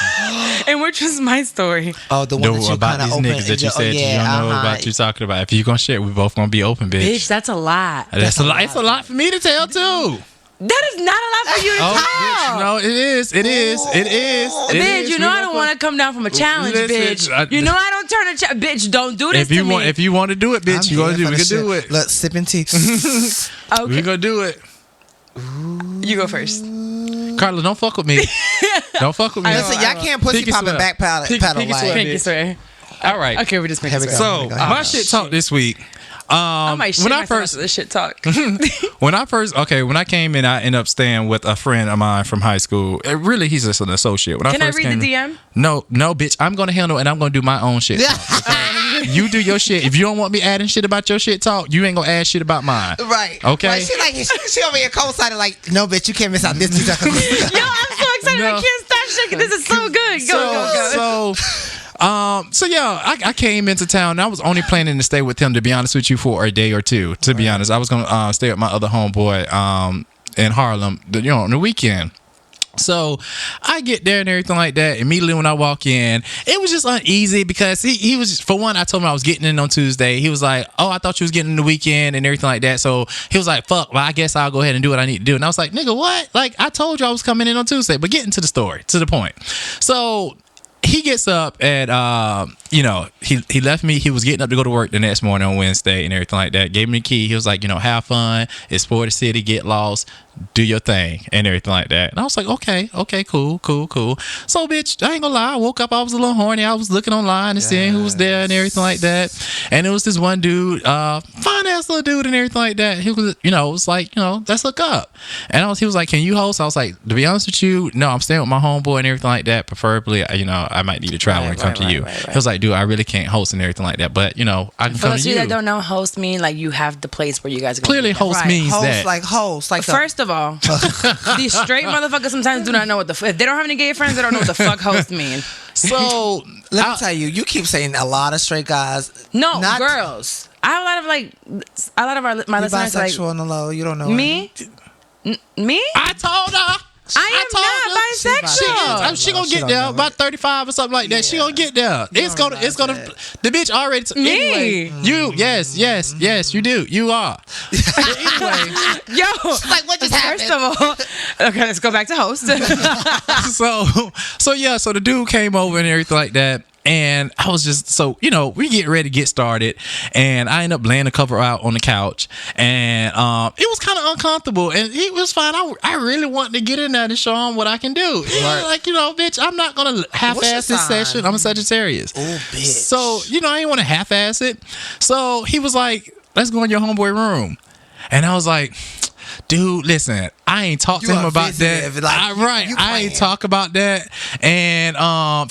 And which was my story? Oh, the one that you about these niggas that you said you don't know about you talking about. If you gonna share, we both gonna be open, bitch. Bitch, that's a lot. That's a lot. It's a lot for me to tell too. That is not a lot for you to tell. Bitch, no, it is. Bitch, you know I don't want to come down from a challenge, bitch. You know I don't turn a bitch. Don't do this to me. If you want to do it, bitch, you gonna do it. We can do it. Look, sipping tea. Okay. We gonna do it. You go first. Carla, don't fuck with me. Don't fuck with me. Listen, y'all can't pussy popping back paddle like. Pinky swear. All right. Okay, we just pinky swear. So my shit talk this week. I might shit myself after this shit talk. When I came in, I ended up staying with a friend of mine from high school. Really, he's just an associate. Can I read the DM? No, bitch. I'm gonna handle it, and I'm gonna do my own shit. Okay? You do your shit. If you don't want me adding shit about your shit talk, you ain't gonna add shit about mine. Right. Okay. Like, she over here co-signing like, no, bitch, you can't miss out this. Yo, I'm so excited. I can't stop shaking. This is so good. Go. So yeah, I came into town and I was only planning to stay with him, to be honest with you, for a day or two. To be honest, I was gonna stay with my other homeboy in Harlem, on the weekend. So I get there and everything like that. Immediately when I walk in, it was just uneasy because he was, for one, I told him I was getting in on Tuesday. He was like, oh, I thought you was getting in the weekend and everything like that. So he was like, fuck, well, I guess I'll go ahead and do what I need to do. And I was like, nigga, what? Like, I told you I was coming in on Tuesday. But getting to the story, to the point. So he gets up and he left me. He was getting up to go to work the next morning on Wednesday and everything like that. Gave me the key. He was like, have fun, explore the city, get lost, do your thing and everything like that. And I was like, okay, cool. So bitch, I ain't gonna lie, I woke up, I was a little horny. I was looking online and seeing who was there and everything like that. And it was this one dude, fine ass little dude and everything like that. He was, it was like, let's look up. And he was like, can you host? I was like, to be honest with you, no, I'm staying with my homeboy and everything like that. Preferably, I might need to travel and come to you. He was like, dude, I really can't host and everything like that, but I can come to you. For those of you that don't know, host mean like you have the place where you guys are going. Clearly host means that. Host like first of all, these straight motherfuckers sometimes do not know what if they don't have any gay friends, they don't know what the fuck host mean. So let me tell you, you keep saying a lot of straight guys. No, not girls. I have a lot of my listeners bisexual like on the low. You don't know me. Me? I told her. I am not bisexual. She gonna get there about 35 or something like that. Yeah. She gonna get there. It's gonna. The bitch already. Me. Anyway, you. Yes. You do. You are. Anyway. Yo. Like what just happened? First of all, okay, let's go back to host. So the dude came over and everything like that. And I was just, so, we get ready to get started. And I end up laying the cover out on the couch. And it was kind of uncomfortable. And it was fine. I really wanted to get in there to show him what I can do. Right. Like, bitch, I'm not going to half-ass this session. I'm a Sagittarius. Oh, bitch. So, I didn't want to half-ass it. So he was like, let's go in your homeboy room. And I was like, dude, listen, I ain't talked to him about that. Like, I ain't talk about that. And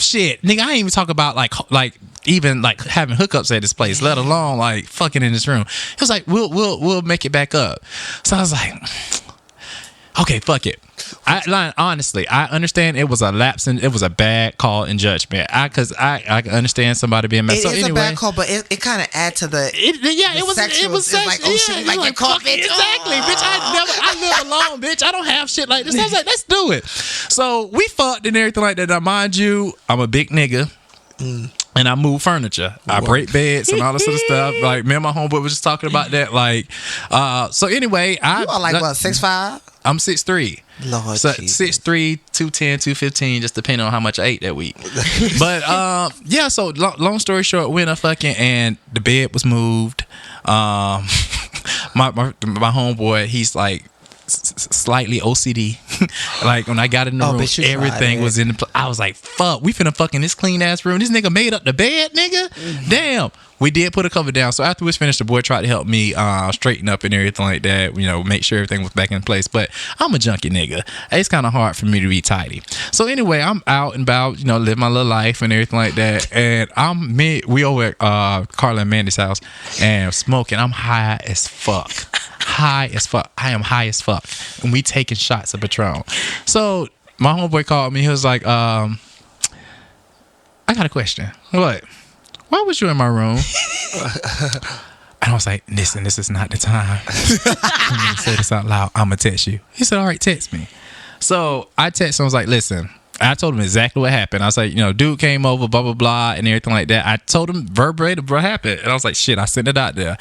shit, nigga, I ain't even talk about like even like having hookups at this place, let alone like fucking in this room. He was like, we'll make it back up. So I was like, okay, fuck it. Honestly, I understand it was a lapse and it was a bad call in judgment. Because I can understand somebody being mad. It is a bad call, but it kind of adds to the. It was like, oh shit, like get caught, bitch. Exactly, bitch. I live alone, bitch. I don't have shit like this. I was like, let's do it. So we fucked and everything like that. Now, mind you, I'm a big nigga. And I move furniture. I break beds and all this other stuff. Like, me and my homeboy was just talking about that. Like, so anyway, you are like what, 6'5"? I'm 6'3". Lord, so 6'3", 210, 215, just depending on how much I ate that week. But yeah. So long story short, we ended up fucking, and the bed was moved. My homeboy, he's like slightly OCD. Like when I got in the room, everything was in the I was like, fuck, we finna fuck in this clean ass room. This nigga made up the bed, nigga. Mm-hmm. Damn. We did put a cover down. So after we finished, the boy tried to help me straighten up and everything like that, make sure everything was back in place. But I'm a junkie nigga. It's kind of hard for me to be tidy. So anyway, I'm out and about, live my little life and everything like that. And we over at Carla and Mandy's house and smoking. I'm high as fuck. I am high as fuck. And we taking shots of Patron. So my homeboy called me. He was like, I got a question. What? Why was you in my room? And I was like, listen, this is not the time. I'm going to say this out loud. I'm going to text you. He said, all right, text me. So I texted him. I was like, listen. I told him exactly what happened. I was like, dude came over, blah, blah, blah, and everything like that. I told him verbatim what happened. And I was like, shit, I sent it out there.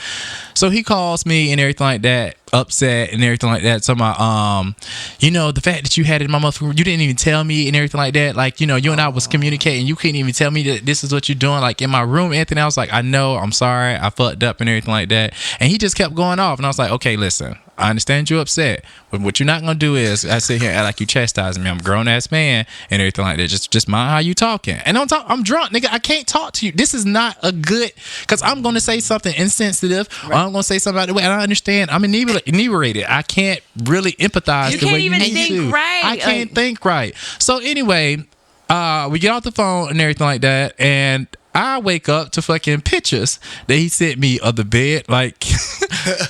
So he calls me and everything like that, upset and everything like that. So my, the fact that you had it in my motherfucker, you didn't even tell me and everything like that. Like, you and I was communicating. You couldn't even tell me that this is what you're doing. Like in my room, Anthony, I was like, I know, I'm sorry. I fucked up and everything like that. And he just kept going off. And I was like, okay, listen. I understand you're upset, but what you're not gonna do is I sit here and act like you chastising me. I'm a grown ass man and everything like that. Just mind how you talking. And I'm drunk, nigga. I can't talk to you. This is not a good, because I'm gonna say something insensitive, or I'm gonna say something out the way. And I understand. I'm inebriated. I can't really empathize the way you need to. Right. I can't think right. So anyway, we get off the phone and everything like that, and I wake up to fucking pictures that he sent me of the bed. Like,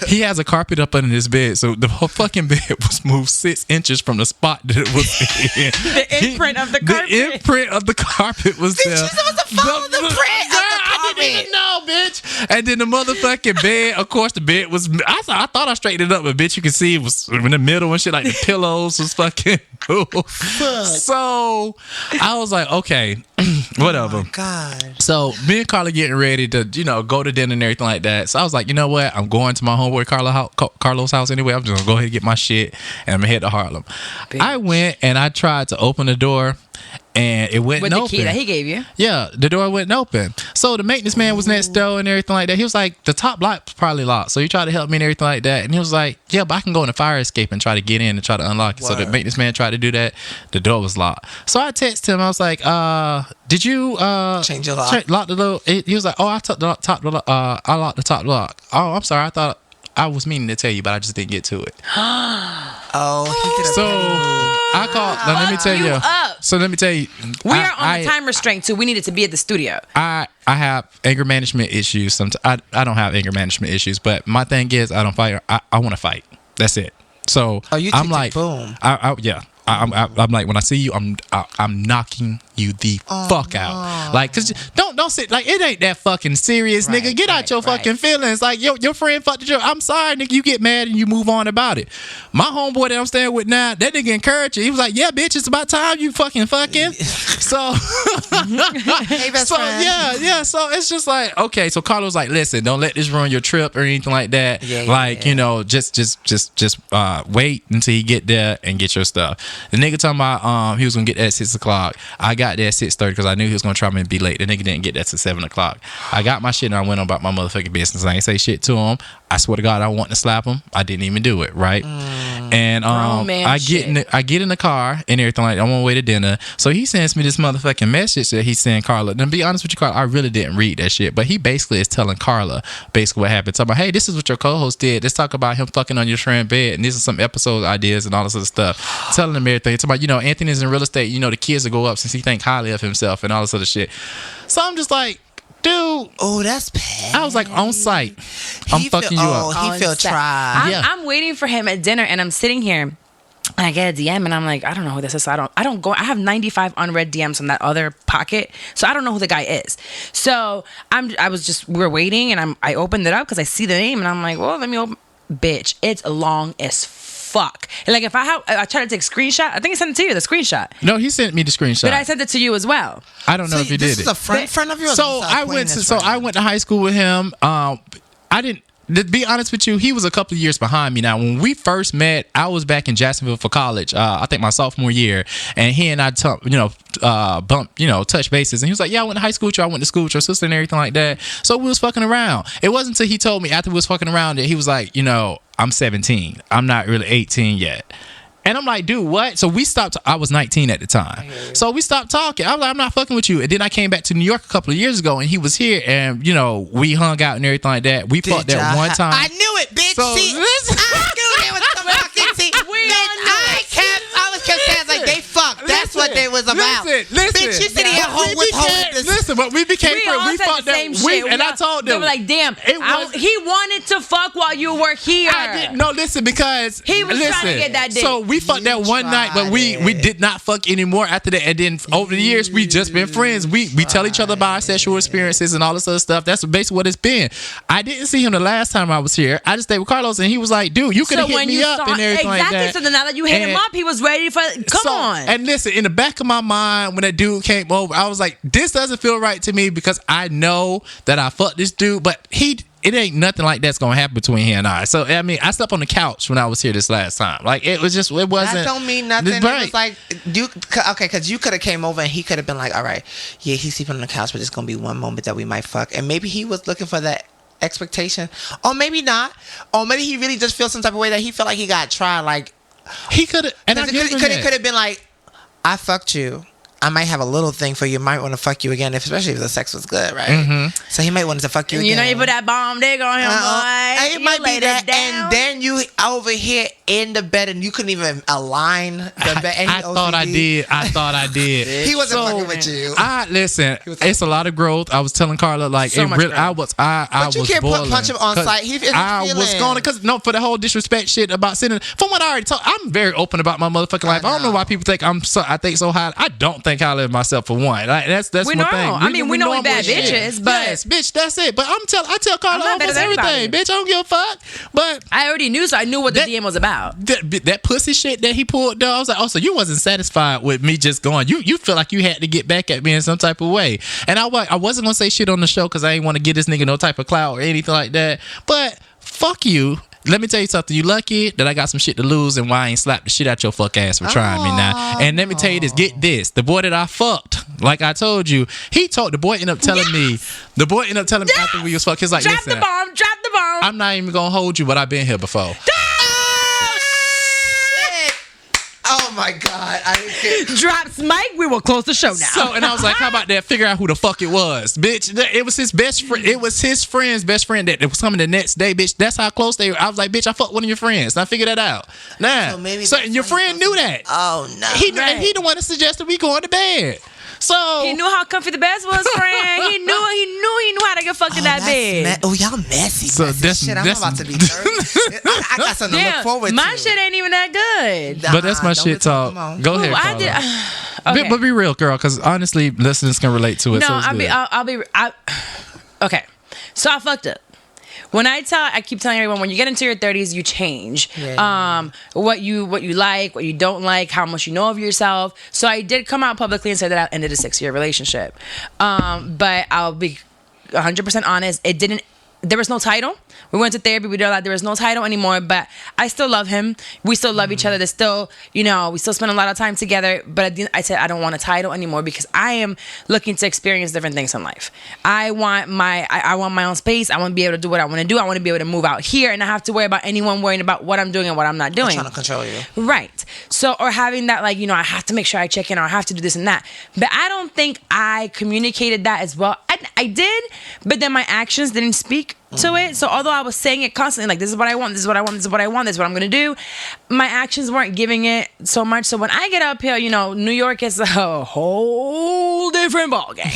he has a carpet up under his bed. So the whole fucking bed was moved 6 inches from the spot that it was in. The imprint of the carpet. The imprint of the carpet was there. Bitch, you supposed to follow the print of the carpet. I didn't even know, bitch. And then the motherfucking bed, of course, the bed was, I thought I straightened it up, but bitch, you can see it was in the middle and shit. Like the pillows was fucking cool. So I was like, okay, whatever. Oh my God. So me and Carla getting ready to, go to dinner and everything like that. So I was like, you know what? I'm going to my homeboy Carlos' house anyway. I'm just gonna go ahead and get my shit and I'm gonna head to Harlem. Bitch. I went and I tried to open the door and it wouldn't open. With the key that he gave you? Yeah, the door wouldn't open. So the maintenance man was next door and everything like that. He was like, the top lock's probably locked. So he tried to help me and everything like that. And he was like, yeah, but I can go in the fire escape and try to get in and try to unlock it. Word. So the maintenance man tried to do that. The door was locked. So I texted him. I was like, did you change your lock? Lock the door? He was like, oh, I locked the top lock. Oh, I'm sorry. I thought I was meaning to tell you, but I just didn't get to it. He did. So I called. Now, let me tell you. So let me tell you. We are on the time restraint too. We needed to be at the studio. I have anger management issues. Sometimes I don't have anger management issues, but my thing is I don't fight. I want to fight. That's it. So I'm like, boom. Yeah. I'm like, when I see you, I'm knocking you the fuck out. Like, cause don't sit like it ain't that fucking serious, nigga. Get out your fucking feelings. Like your friend fucked the joke. I'm sorry, nigga. You get mad and you move on about it. My homeboy that I'm staying with now, that nigga encouraged you. He was like, yeah, bitch, it's about time you fucking. So, hey, best friend. Yeah. So it's just like, okay. So Carlos was like, listen, don't let this ruin your trip or anything like that. Just wait until you get there and get your stuff. The nigga talking about he was gonna get that at 6 o'clock. I got there at 6:30 because I knew he was gonna try me and be late. The nigga didn't get that till 7 o'clock. I got my shit and I went on about my motherfucking business. I ain't say shit to him. I swear to God, I want to slap him. I didn't even do it, right? And I get in the car and everything like that. I'm on my way to dinner. So he sends me this motherfucking message that he's saying, Carla. And to be honest with you, Carla, I really didn't read that shit. But he basically is telling Carla basically what happened. Talking about, hey, this is what your co-host did. Let's talk about him fucking on your friend's bed. And these are some episode ideas and all this other stuff. Telling him everything. Talking about, you know, Anthony's in real estate. You know, the kids will go up since he think highly of himself and all this other shit. So I'm just like, dude. Oh, that's bad. I was like, on site. I'm fucking you up. Oh, he feel tried. I'm waiting for him at dinner and I'm sitting here and I get a DM and I'm like, I don't know who this is. So I don't go. I have 95 unread DMs from that other pocket. So I don't know who the guy is. So we're waiting and I opened it up because I see the name and I'm like, well, let me open. Bitch, it's long as fuck. And like if I try to take a screenshot, I think I sent it to you, the screenshot. No, he sent me the screenshot. But I sent it to you as well. I don't know if he did it. This is a friend of yours? So I went to high school with him. I didn't. To be honest with you, he was a couple of years behind me. Now, when we first met, I was back in Jacksonville for college. I think my sophomore year, and he and I, touch bases. And he was like, "Yeah, I went to high school with you. I went to school with your sister and everything like that." So we was fucking around. It wasn't until he told me after we was fucking around that he was like, "I'm 17. I'm not really 18 yet." And I'm like, dude, what? So we stopped. I was 19 at the time. So we stopped talking. I was like, I'm not fucking with you. And then I came back to New York a couple of years ago and he was here and, we hung out and everything like that. We fucked that one time. I knew it, bitch. So, see, I knew there was some fucking see. I was kept saying like they fucked. That's what they was about. Listen. Bitch, you sitting here withholding this. Listen, but we became friends. We fucked that. And I told them. They were like, damn, he wanted to fuck while you were here. I didn't. No, listen, because he was trying to get that dick. So we fucked that one night, but we did not fuck anymore after that. And then over the years, we just been friends. We tell each other about our sexual experiences and all this other stuff. That's basically what it's been. I didn't see him the last time I was here. I just stayed with Carlos, and he was like, dude, you could have hit me up and everything like that. Exactly. So then now that you hit him up, he was ready for. Come on. And listen, in the back of my mind, when that dude came over, I was like, this doesn't feel right to me because I know that I fucked this dude, but it ain't nothing like that's gonna happen between him and I. So I mean, I slept on the couch when I was here this last time. Like it wasn't. That don't mean nothing. Right. It was like because you could have came over and he could have been like, all right, yeah, he's sleeping on the couch, but it's gonna be one moment that we might fuck, and maybe he was looking for that expectation, or maybe not, or maybe he really just feels some type of way that he felt like he got tried. Like he could have, and it could have been like, I fucked you. I might have a little thing for you. Might want to fuck you again, especially if the sex was good, right? Mm-hmm. So he might want to fuck you again. You put that bomb dig on him, boy. It might be that, and then you over here in the bed, and you couldn't even align the bed. I thought I did. He wasn't fucking with you. Listen. It's a lot of growth. I was telling Carla like so it really. I was. But you can't punch him on site. I was going because for the whole disrespect shit about sending. From what I already told, I'm very open about my motherfucking life. I don't know why people think I think so high. I don't think highly of myself for one. Like, that's my thing. I mean, we know we bad bitches, but yes, bitch, that's it. But I tell Carla almost everything, bitch. I don't give a fuck. But I already knew, so I knew what the DM was about. That pussy shit that he pulled, though, I was like, oh, so you wasn't satisfied with me just going. You feel like you had to get back at me in some type of way. And I wasn't gonna say shit on the show because I ain't want to give this nigga no type of clout or anything like that. But fuck you. Let me tell you something. You lucky that I got some shit to lose and why I ain't slapped the shit out your fuck ass for trying me now. And let me tell you this. Get this. The boy that I fucked, like I told you, the boy ended up telling me after we was fucked, he's like, drop the bomb. I'm not even gonna hold you, but I've been here before. Oh my God! Drops Mike. We will close the show now. So, and I was like, how about that? Figure out who the fuck it was, bitch. It was his best friend. It was his friend's best friend that was coming the next day, bitch. That's how close they were. I was like, bitch, I fucked one of your friends. Now figure that out. Nah. So your friend knew that. Oh no. And he the one that suggested we going to bed. So he knew how comfy the bed was, friend. He knew how to get fucked in that bed. Y'all messy. So that's shit. I'm about to be 30. I got something to look forward to. My shit ain't even that good. But that's my shit talk. Go ahead, Carla. Okay. But be real, girl, because honestly, listeners can relate to it. No, so okay. So I fucked up. When I keep telling everyone, when you get into your 30s, you change. Yeah. What you like, what you don't like, how much you know of yourself. So I did come out publicly and say that I ended a 6-year relationship. But I'll be 100% honest. It didn't there was no title. We went to therapy. We did all that. There was no title anymore, but I still love him. We still love each other. There's still, we still spend a lot of time together. But at the end, I said, I don't want a title anymore because I am looking to experience different things in life. I want my own space. I want to be able to do what I want to do. I want to be able to move out here and not have to worry about anyone worrying about what I'm doing and what I'm not doing. Trying to control you. Right. So, or having that, like, I have to make sure I check in or I have to do this and that. But I don't think I communicated that as well. I did, but then my actions didn't speak to it. So although I was saying it constantly, like, this is what I want, this is what I want, this is what I want, this is what I'm going to do, my actions weren't giving it so much. So when I get up here, New York is a whole different ballgame.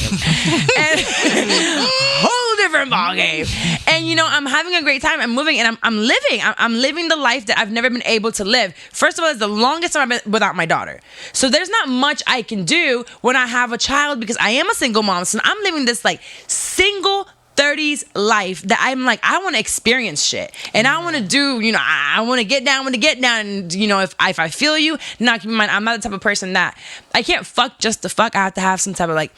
Whole different ballgame. And, I'm having a great time. I'm moving and I'm living. I'm living the life that I've never been able to live. First of all, it's the longest time I've been without my daughter. So there's not much I can do when I have a child because I am a single mom. So I'm living this, like, single 30s life that I'm like, I want to experience shit. And I want to do, I want to get down, and, if I feel you, now keep in mind, I'm not the type of person that I can't fuck just to fuck. I have to have some type of, like,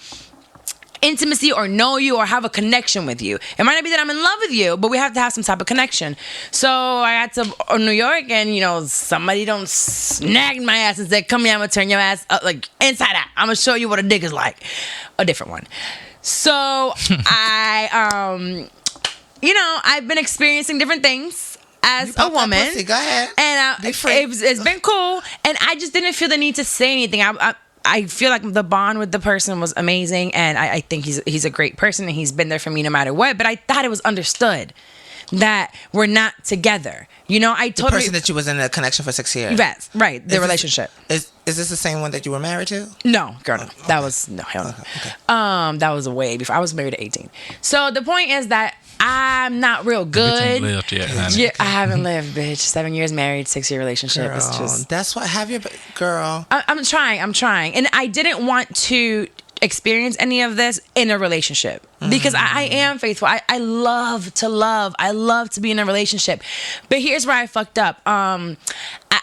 intimacy or know you or have a connection with you. It might not be that I'm in love with you, but we have to have some type of connection. So I got to New York and, somebody don't snag my ass and say, come here, I'm going to turn your ass up, like, inside out. I'm going to show you what a dick is like. A different one. So I've been experiencing different things as a woman. Pussy. Go ahead. And it's been cool. And I just didn't feel the need to say anything. I feel like the bond with the person was amazing. And I think he's a great person and he's been there for me no matter what. But I thought it was understood that we're not together. I told the person that you was in a connection for 6 years. Yes, right. The relationship. Is this the same one that you were married to? No, girl, no. Okay. That was no, hell no. Okay. That was way before. I was married at 18. So the point is that I'm not real good. Bitch ain't lived yet, honey. Yeah, I haven't lived, bitch. 7 years married, 6-year relationship. Girl, It's just that's what girl. I'm trying, and I didn't want to experience any of this in a relationship because I am faithful. I love to love. I love to be in a relationship. But here's where I fucked up.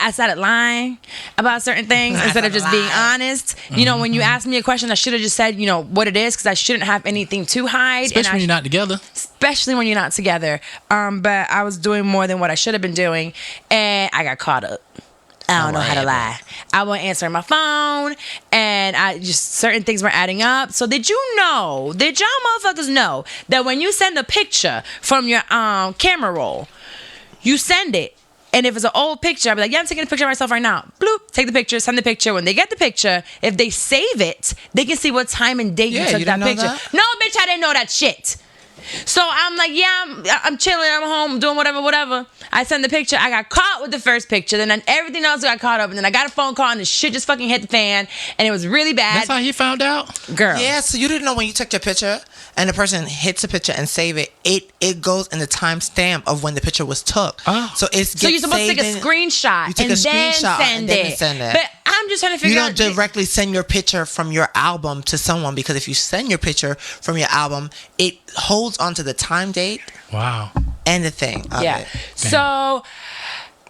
I started lying about certain things instead of just being honest. When you asked me a question, I should have just said, what it is because I shouldn't have anything to hide. Especially when you're not together. Especially when you're not together. But I was doing more than what I should have been doing, and I got caught up. I don't know how to lie. I wasn't answering my phone, and certain things were adding up. So did y'all motherfuckers know that when you send a picture from your camera roll, you send it, and if it's an old picture, I'll be like, yeah, I'm taking a picture of myself right now. Bloop, take the picture, send the picture. When they get the picture, if they save it, they can see what time and date you took that picture. No, bitch, I didn't know that shit. So I'm like, yeah, I'm chilling, I'm home, doing whatever. I send the picture. I got caught with the first picture. Then everything else got caught up. And then I got a phone call and the shit just fucking hit the fan. And it was really bad. That's how you found out? Girl. Yeah, so you didn't know when you took your picture and the person hits the picture and save it, it goes in the timestamp of when the picture was took. Oh. So you're supposed to take a screenshot and then send it. But I'm just trying to figure out. You don't directly send your picture from your album to someone because if you send your picture from your album, it holds onto the time date. Wow. And the thing. Yeah. So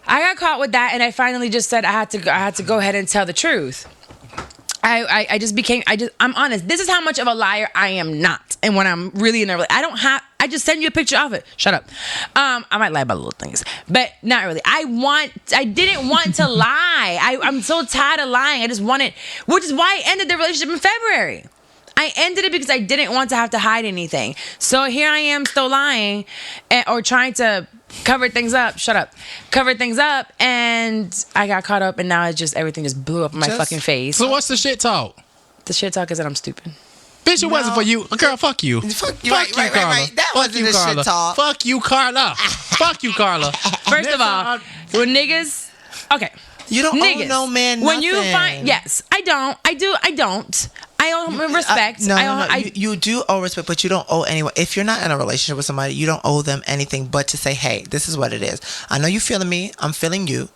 I got caught with that, and I finally just said I had to go ahead and tell the truth. I'm honest. This is how much of a liar I am not. And when I'm really in a relationship, I just send you a picture of it. Shut up. I might lie about little things, but not really. I didn't want to lie. I'm so tired of lying. I just wanted, which is why I ended the relationship in February. I ended it because I didn't want to have to hide anything. So here I am still lying or trying to cover things up. Shut up. Cover things up, and I got caught up, and now it's just everything just blew up in my fucking face. So what's the shit talk? The shit talk is that I'm stupid. Bitch, it wasn't for you. Girl, fuck you. Fuck you, Fuck you, Carla. Right. That wasn't the shit talk. Fuck you, Carla. Fuck you, Carla. First of all, when niggas... Okay. You don't owe no man nothing. When you find... Yes, I don't. I don't. I owe him respect. No. You do owe respect, but you don't owe anyone. If you're not in a relationship with somebody, you don't owe them anything but to say, hey, this is what it is. I know you feeling me. I'm feeling you.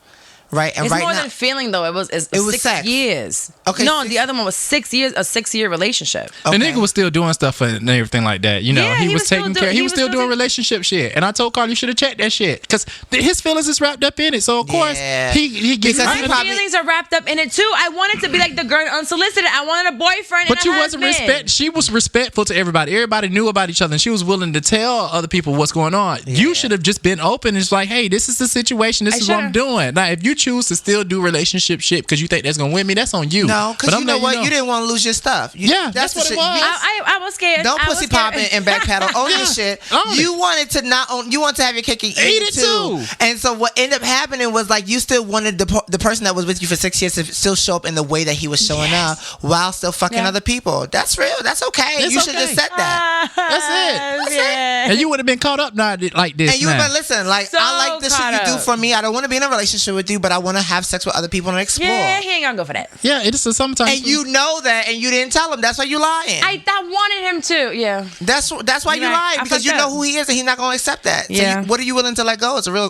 Right, and it's right more now, than feeling though. It was 6 sex. years. Okay, no, the other one was 6 years. A 6-year relationship. The nigga was still doing stuff and everything like that. You know, Yeah, he was taking care. He was still doing relationship shit. And I told Carl, you should have checked that shit because his feelings is wrapped up in it. So of course he gets. My feelings are wrapped up in it too. I wanted to be like the girl unsolicited. I wanted a boyfriend. But and a you wasn't husband. She was respectful to everybody. Everybody knew about each other, and she was willing to tell other people what's going on. Yeah. You should have just been open. It's like, hey, this is the situation. This is what I'm doing. Now, if you choose to still do relationship shit because you think that's gonna win me, that's on you. No, because you know what? You didn't want to lose your stuff. That's what it was. I was scared. Don't pussy pop and backpedal. Own your shit. You wanted to not own. You want to have your cake and eat it too. And so what ended up happening was like you still wanted the person that was with you for 6 years to still show up in the way that he was showing up while still fucking other people. That's real. That's okay. You should have said that. That's it. And you would have been caught up not like this. And you would have been, listen, like, so I like the shit you do for me. I don't want to be in a relationship with you, but I want to have sex with other people and explore. Yeah, he ain't gonna go for that. Yeah, it's sometimes. And you know that, and you didn't tell him. That's why you lying. I wanted him to. Yeah. That's why you lying, because you know who he is, and he's not gonna accept that. So what are you willing to let go? It's a real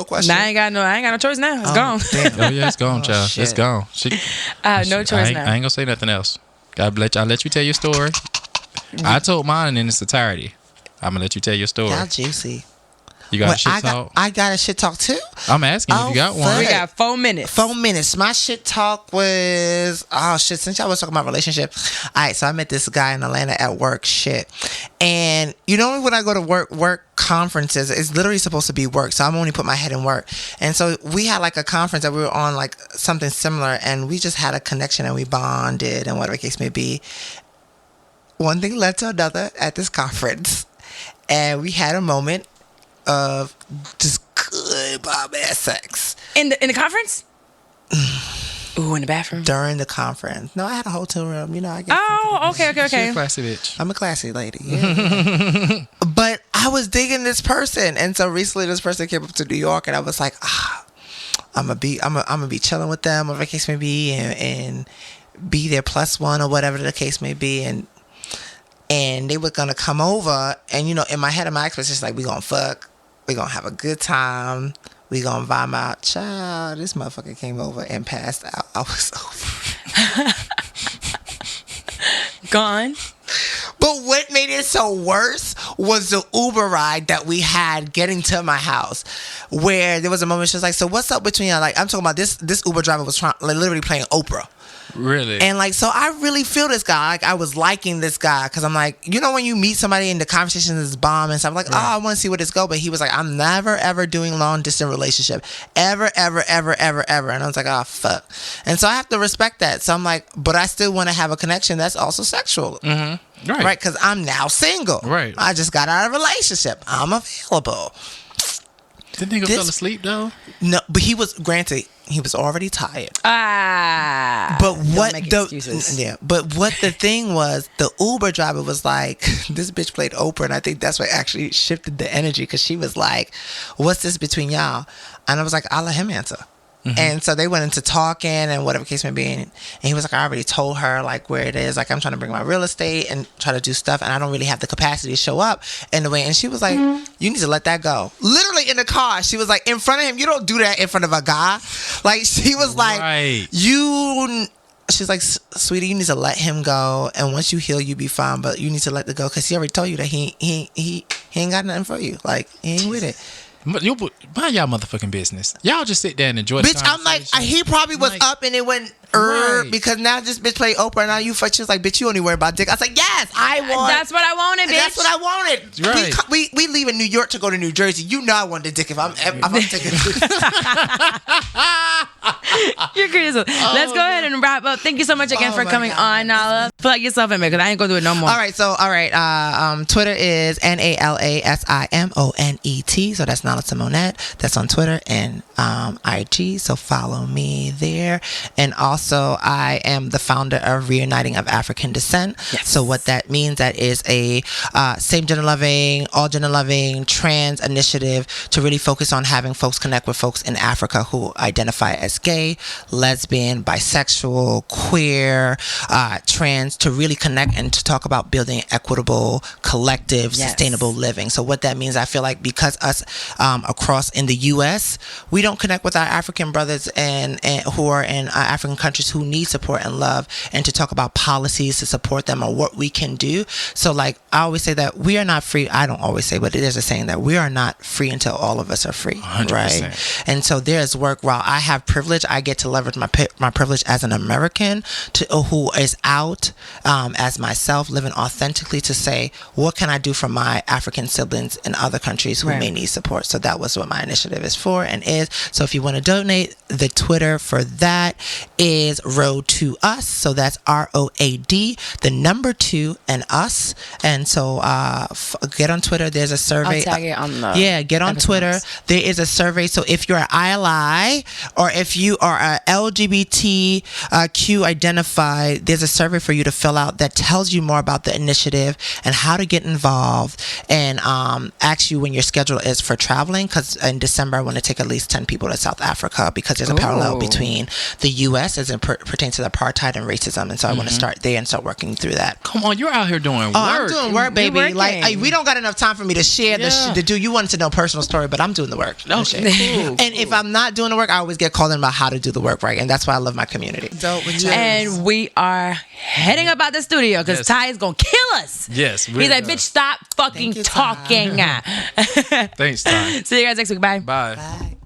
question. Nah, I ain't got no choice now. It's gone. Oh yeah, it's gone, child. Shit. It's gone. No choice now. I ain't gonna say nothing else. I'll let you tell your story. I told mine in its entirety. I'm gonna let you tell your story. Y'all juicy. You got a shit talk? I got a shit talk too. I'm asking if you got one. We got 4 minutes. 4 minutes. My shit talk was since y'all was talking about relationship. All right, so I met this guy in Atlanta at work. And you know when I go to work conferences, it's literally supposed to be work. So I'm only put my head in work. And so we had like a conference that we were on, like something similar, and we just had a connection and we bonded and whatever the case may be. One thing led to another at this conference, and we had a moment of just good bomb-ass sex. In the conference? Ooh, in the bathroom? During the conference. No, I had a hotel room. You know, I guess. Oh, okay. She's a classy bitch. I'm a classy lady. Yeah. But I was digging this person, and so recently this person came up to New York, and I was like, I'm gonna be chilling with them, whatever the case may be, and be their plus one or whatever the case may be, and they were gonna come over, and you know, in my head, my expectations like, we gonna fuck, we gonna have a good time, we gonna vibe out. Child, this motherfucker came over and passed out. I was over. Gone. But what made it so worse was the Uber ride that we had getting to my house, where there was a moment she was like, so what's up between y'all? Like, I'm talking about this Uber driver was literally playing Oprah. Really? And like, so I really feel this guy. Like, I was liking this guy because I'm like, you know, when you meet somebody and the conversation is bomb and stuff, I'm like, I want to see where this go. But he was like, I'm never ever doing long distance relationship, ever. And I was like, fuck. And so I have to respect that. So I'm like, but I still want to have a connection that's also sexual. Mm-hmm. Right? Because I'm now single. Right. I just got out of a relationship. I'm available. Did nigga fell asleep though? No, but he was already tired. But what the thing was, the Uber driver was like, this bitch played Oprah, and I think that's what actually shifted the energy, because she was like, what's this between y'all? And I was like, I'll let him answer. Mm-hmm. And so they went into talking and whatever case may be, and he was like, I already told her like where it is, like I'm trying to bring my real estate and try to do stuff, and I don't really have the capacity to show up in the way. And she was like, you need to let that go. Literally in the car, she was like, in front of him, you don't do that in front of a guy. Like, she was like, she's like, sweetie, you need to let him go, and once you heal, you be fine, but you need to let it go, because he already told you that he ain't got nothing for you. Like, he ain't with it. Mind y'all motherfucking business. Y'all just sit there and enjoy the conversation. Bitch, I'm like, he probably was up and it went because now this bitch played Oprah and now you fuck. She was like, bitch, you only worry about dick. I was like, yes, that's what I wanted, bitch. That's what I wanted. Right. We leave in New York to go to New Jersey. You know I wanted the dick if I'm taking You're crazy. Let's go ahead and wrap up. Thank you so much again for coming on, Nala. Plug yourself in, man, because I ain't gonna do it no more. All right. Twitter is NALASIMONET. So that's Nala Simonet. That's on Twitter and IG. So follow me there. And also also I am the founder of Reuniting of African Descent. Yes. So what that means, that is a same gender loving, all gender loving, trans initiative to really focus on having folks connect with folks in Africa who identify as gay, lesbian, bisexual, queer, trans, to really connect and to talk about building equitable, collective, sustainable living. So what that means, I feel like because us across in the U.S., we don't connect with our African brothers and who are in African countries who need support and love, and to talk about policies to support them or what we can do. So like I always say that we are not free. I don't always say, but it is a saying that we are not free until all of us are free. 100%. Right? And so there's work. While I have privilege, I get to leverage my privilege as an American who is out as myself, living authentically, to say, what can I do for my African siblings in other countries who may need support? So that was what my initiative is for and is. So if you want to donate, the Twitter for that is Road to Us. So that's ROAD, the number 2 and us. And so get on Twitter. There's a survey. I'll tag it on the get on Twitter. There is a survey. So if you're an ILI or if you are a LGBTQ identified, there's a survey for you to fill out that tells you more about the initiative and how to get involved, and asks you when your schedule is for traveling, because in December I want to take at least 10 people to South Africa, because there's a parallel between the U.S. as it pertains to the apartheid and racism, and so I want to start there and start working through that. Come on, you're out here doing work. I'm doing work, baby. Like we don't got enough time for me to share the do. You wanted to know personal story, but I'm doing the work. Okay. Cool. And if I'm not doing the work, I always get called in about how to do the work right, and that's why I love my community. And we are heading up out the studio because Ty is gonna kill us. Yes, he's like, bitch, stop fucking talking. Thanks, Ty. See you guys next week. Bye. Bye. Bye.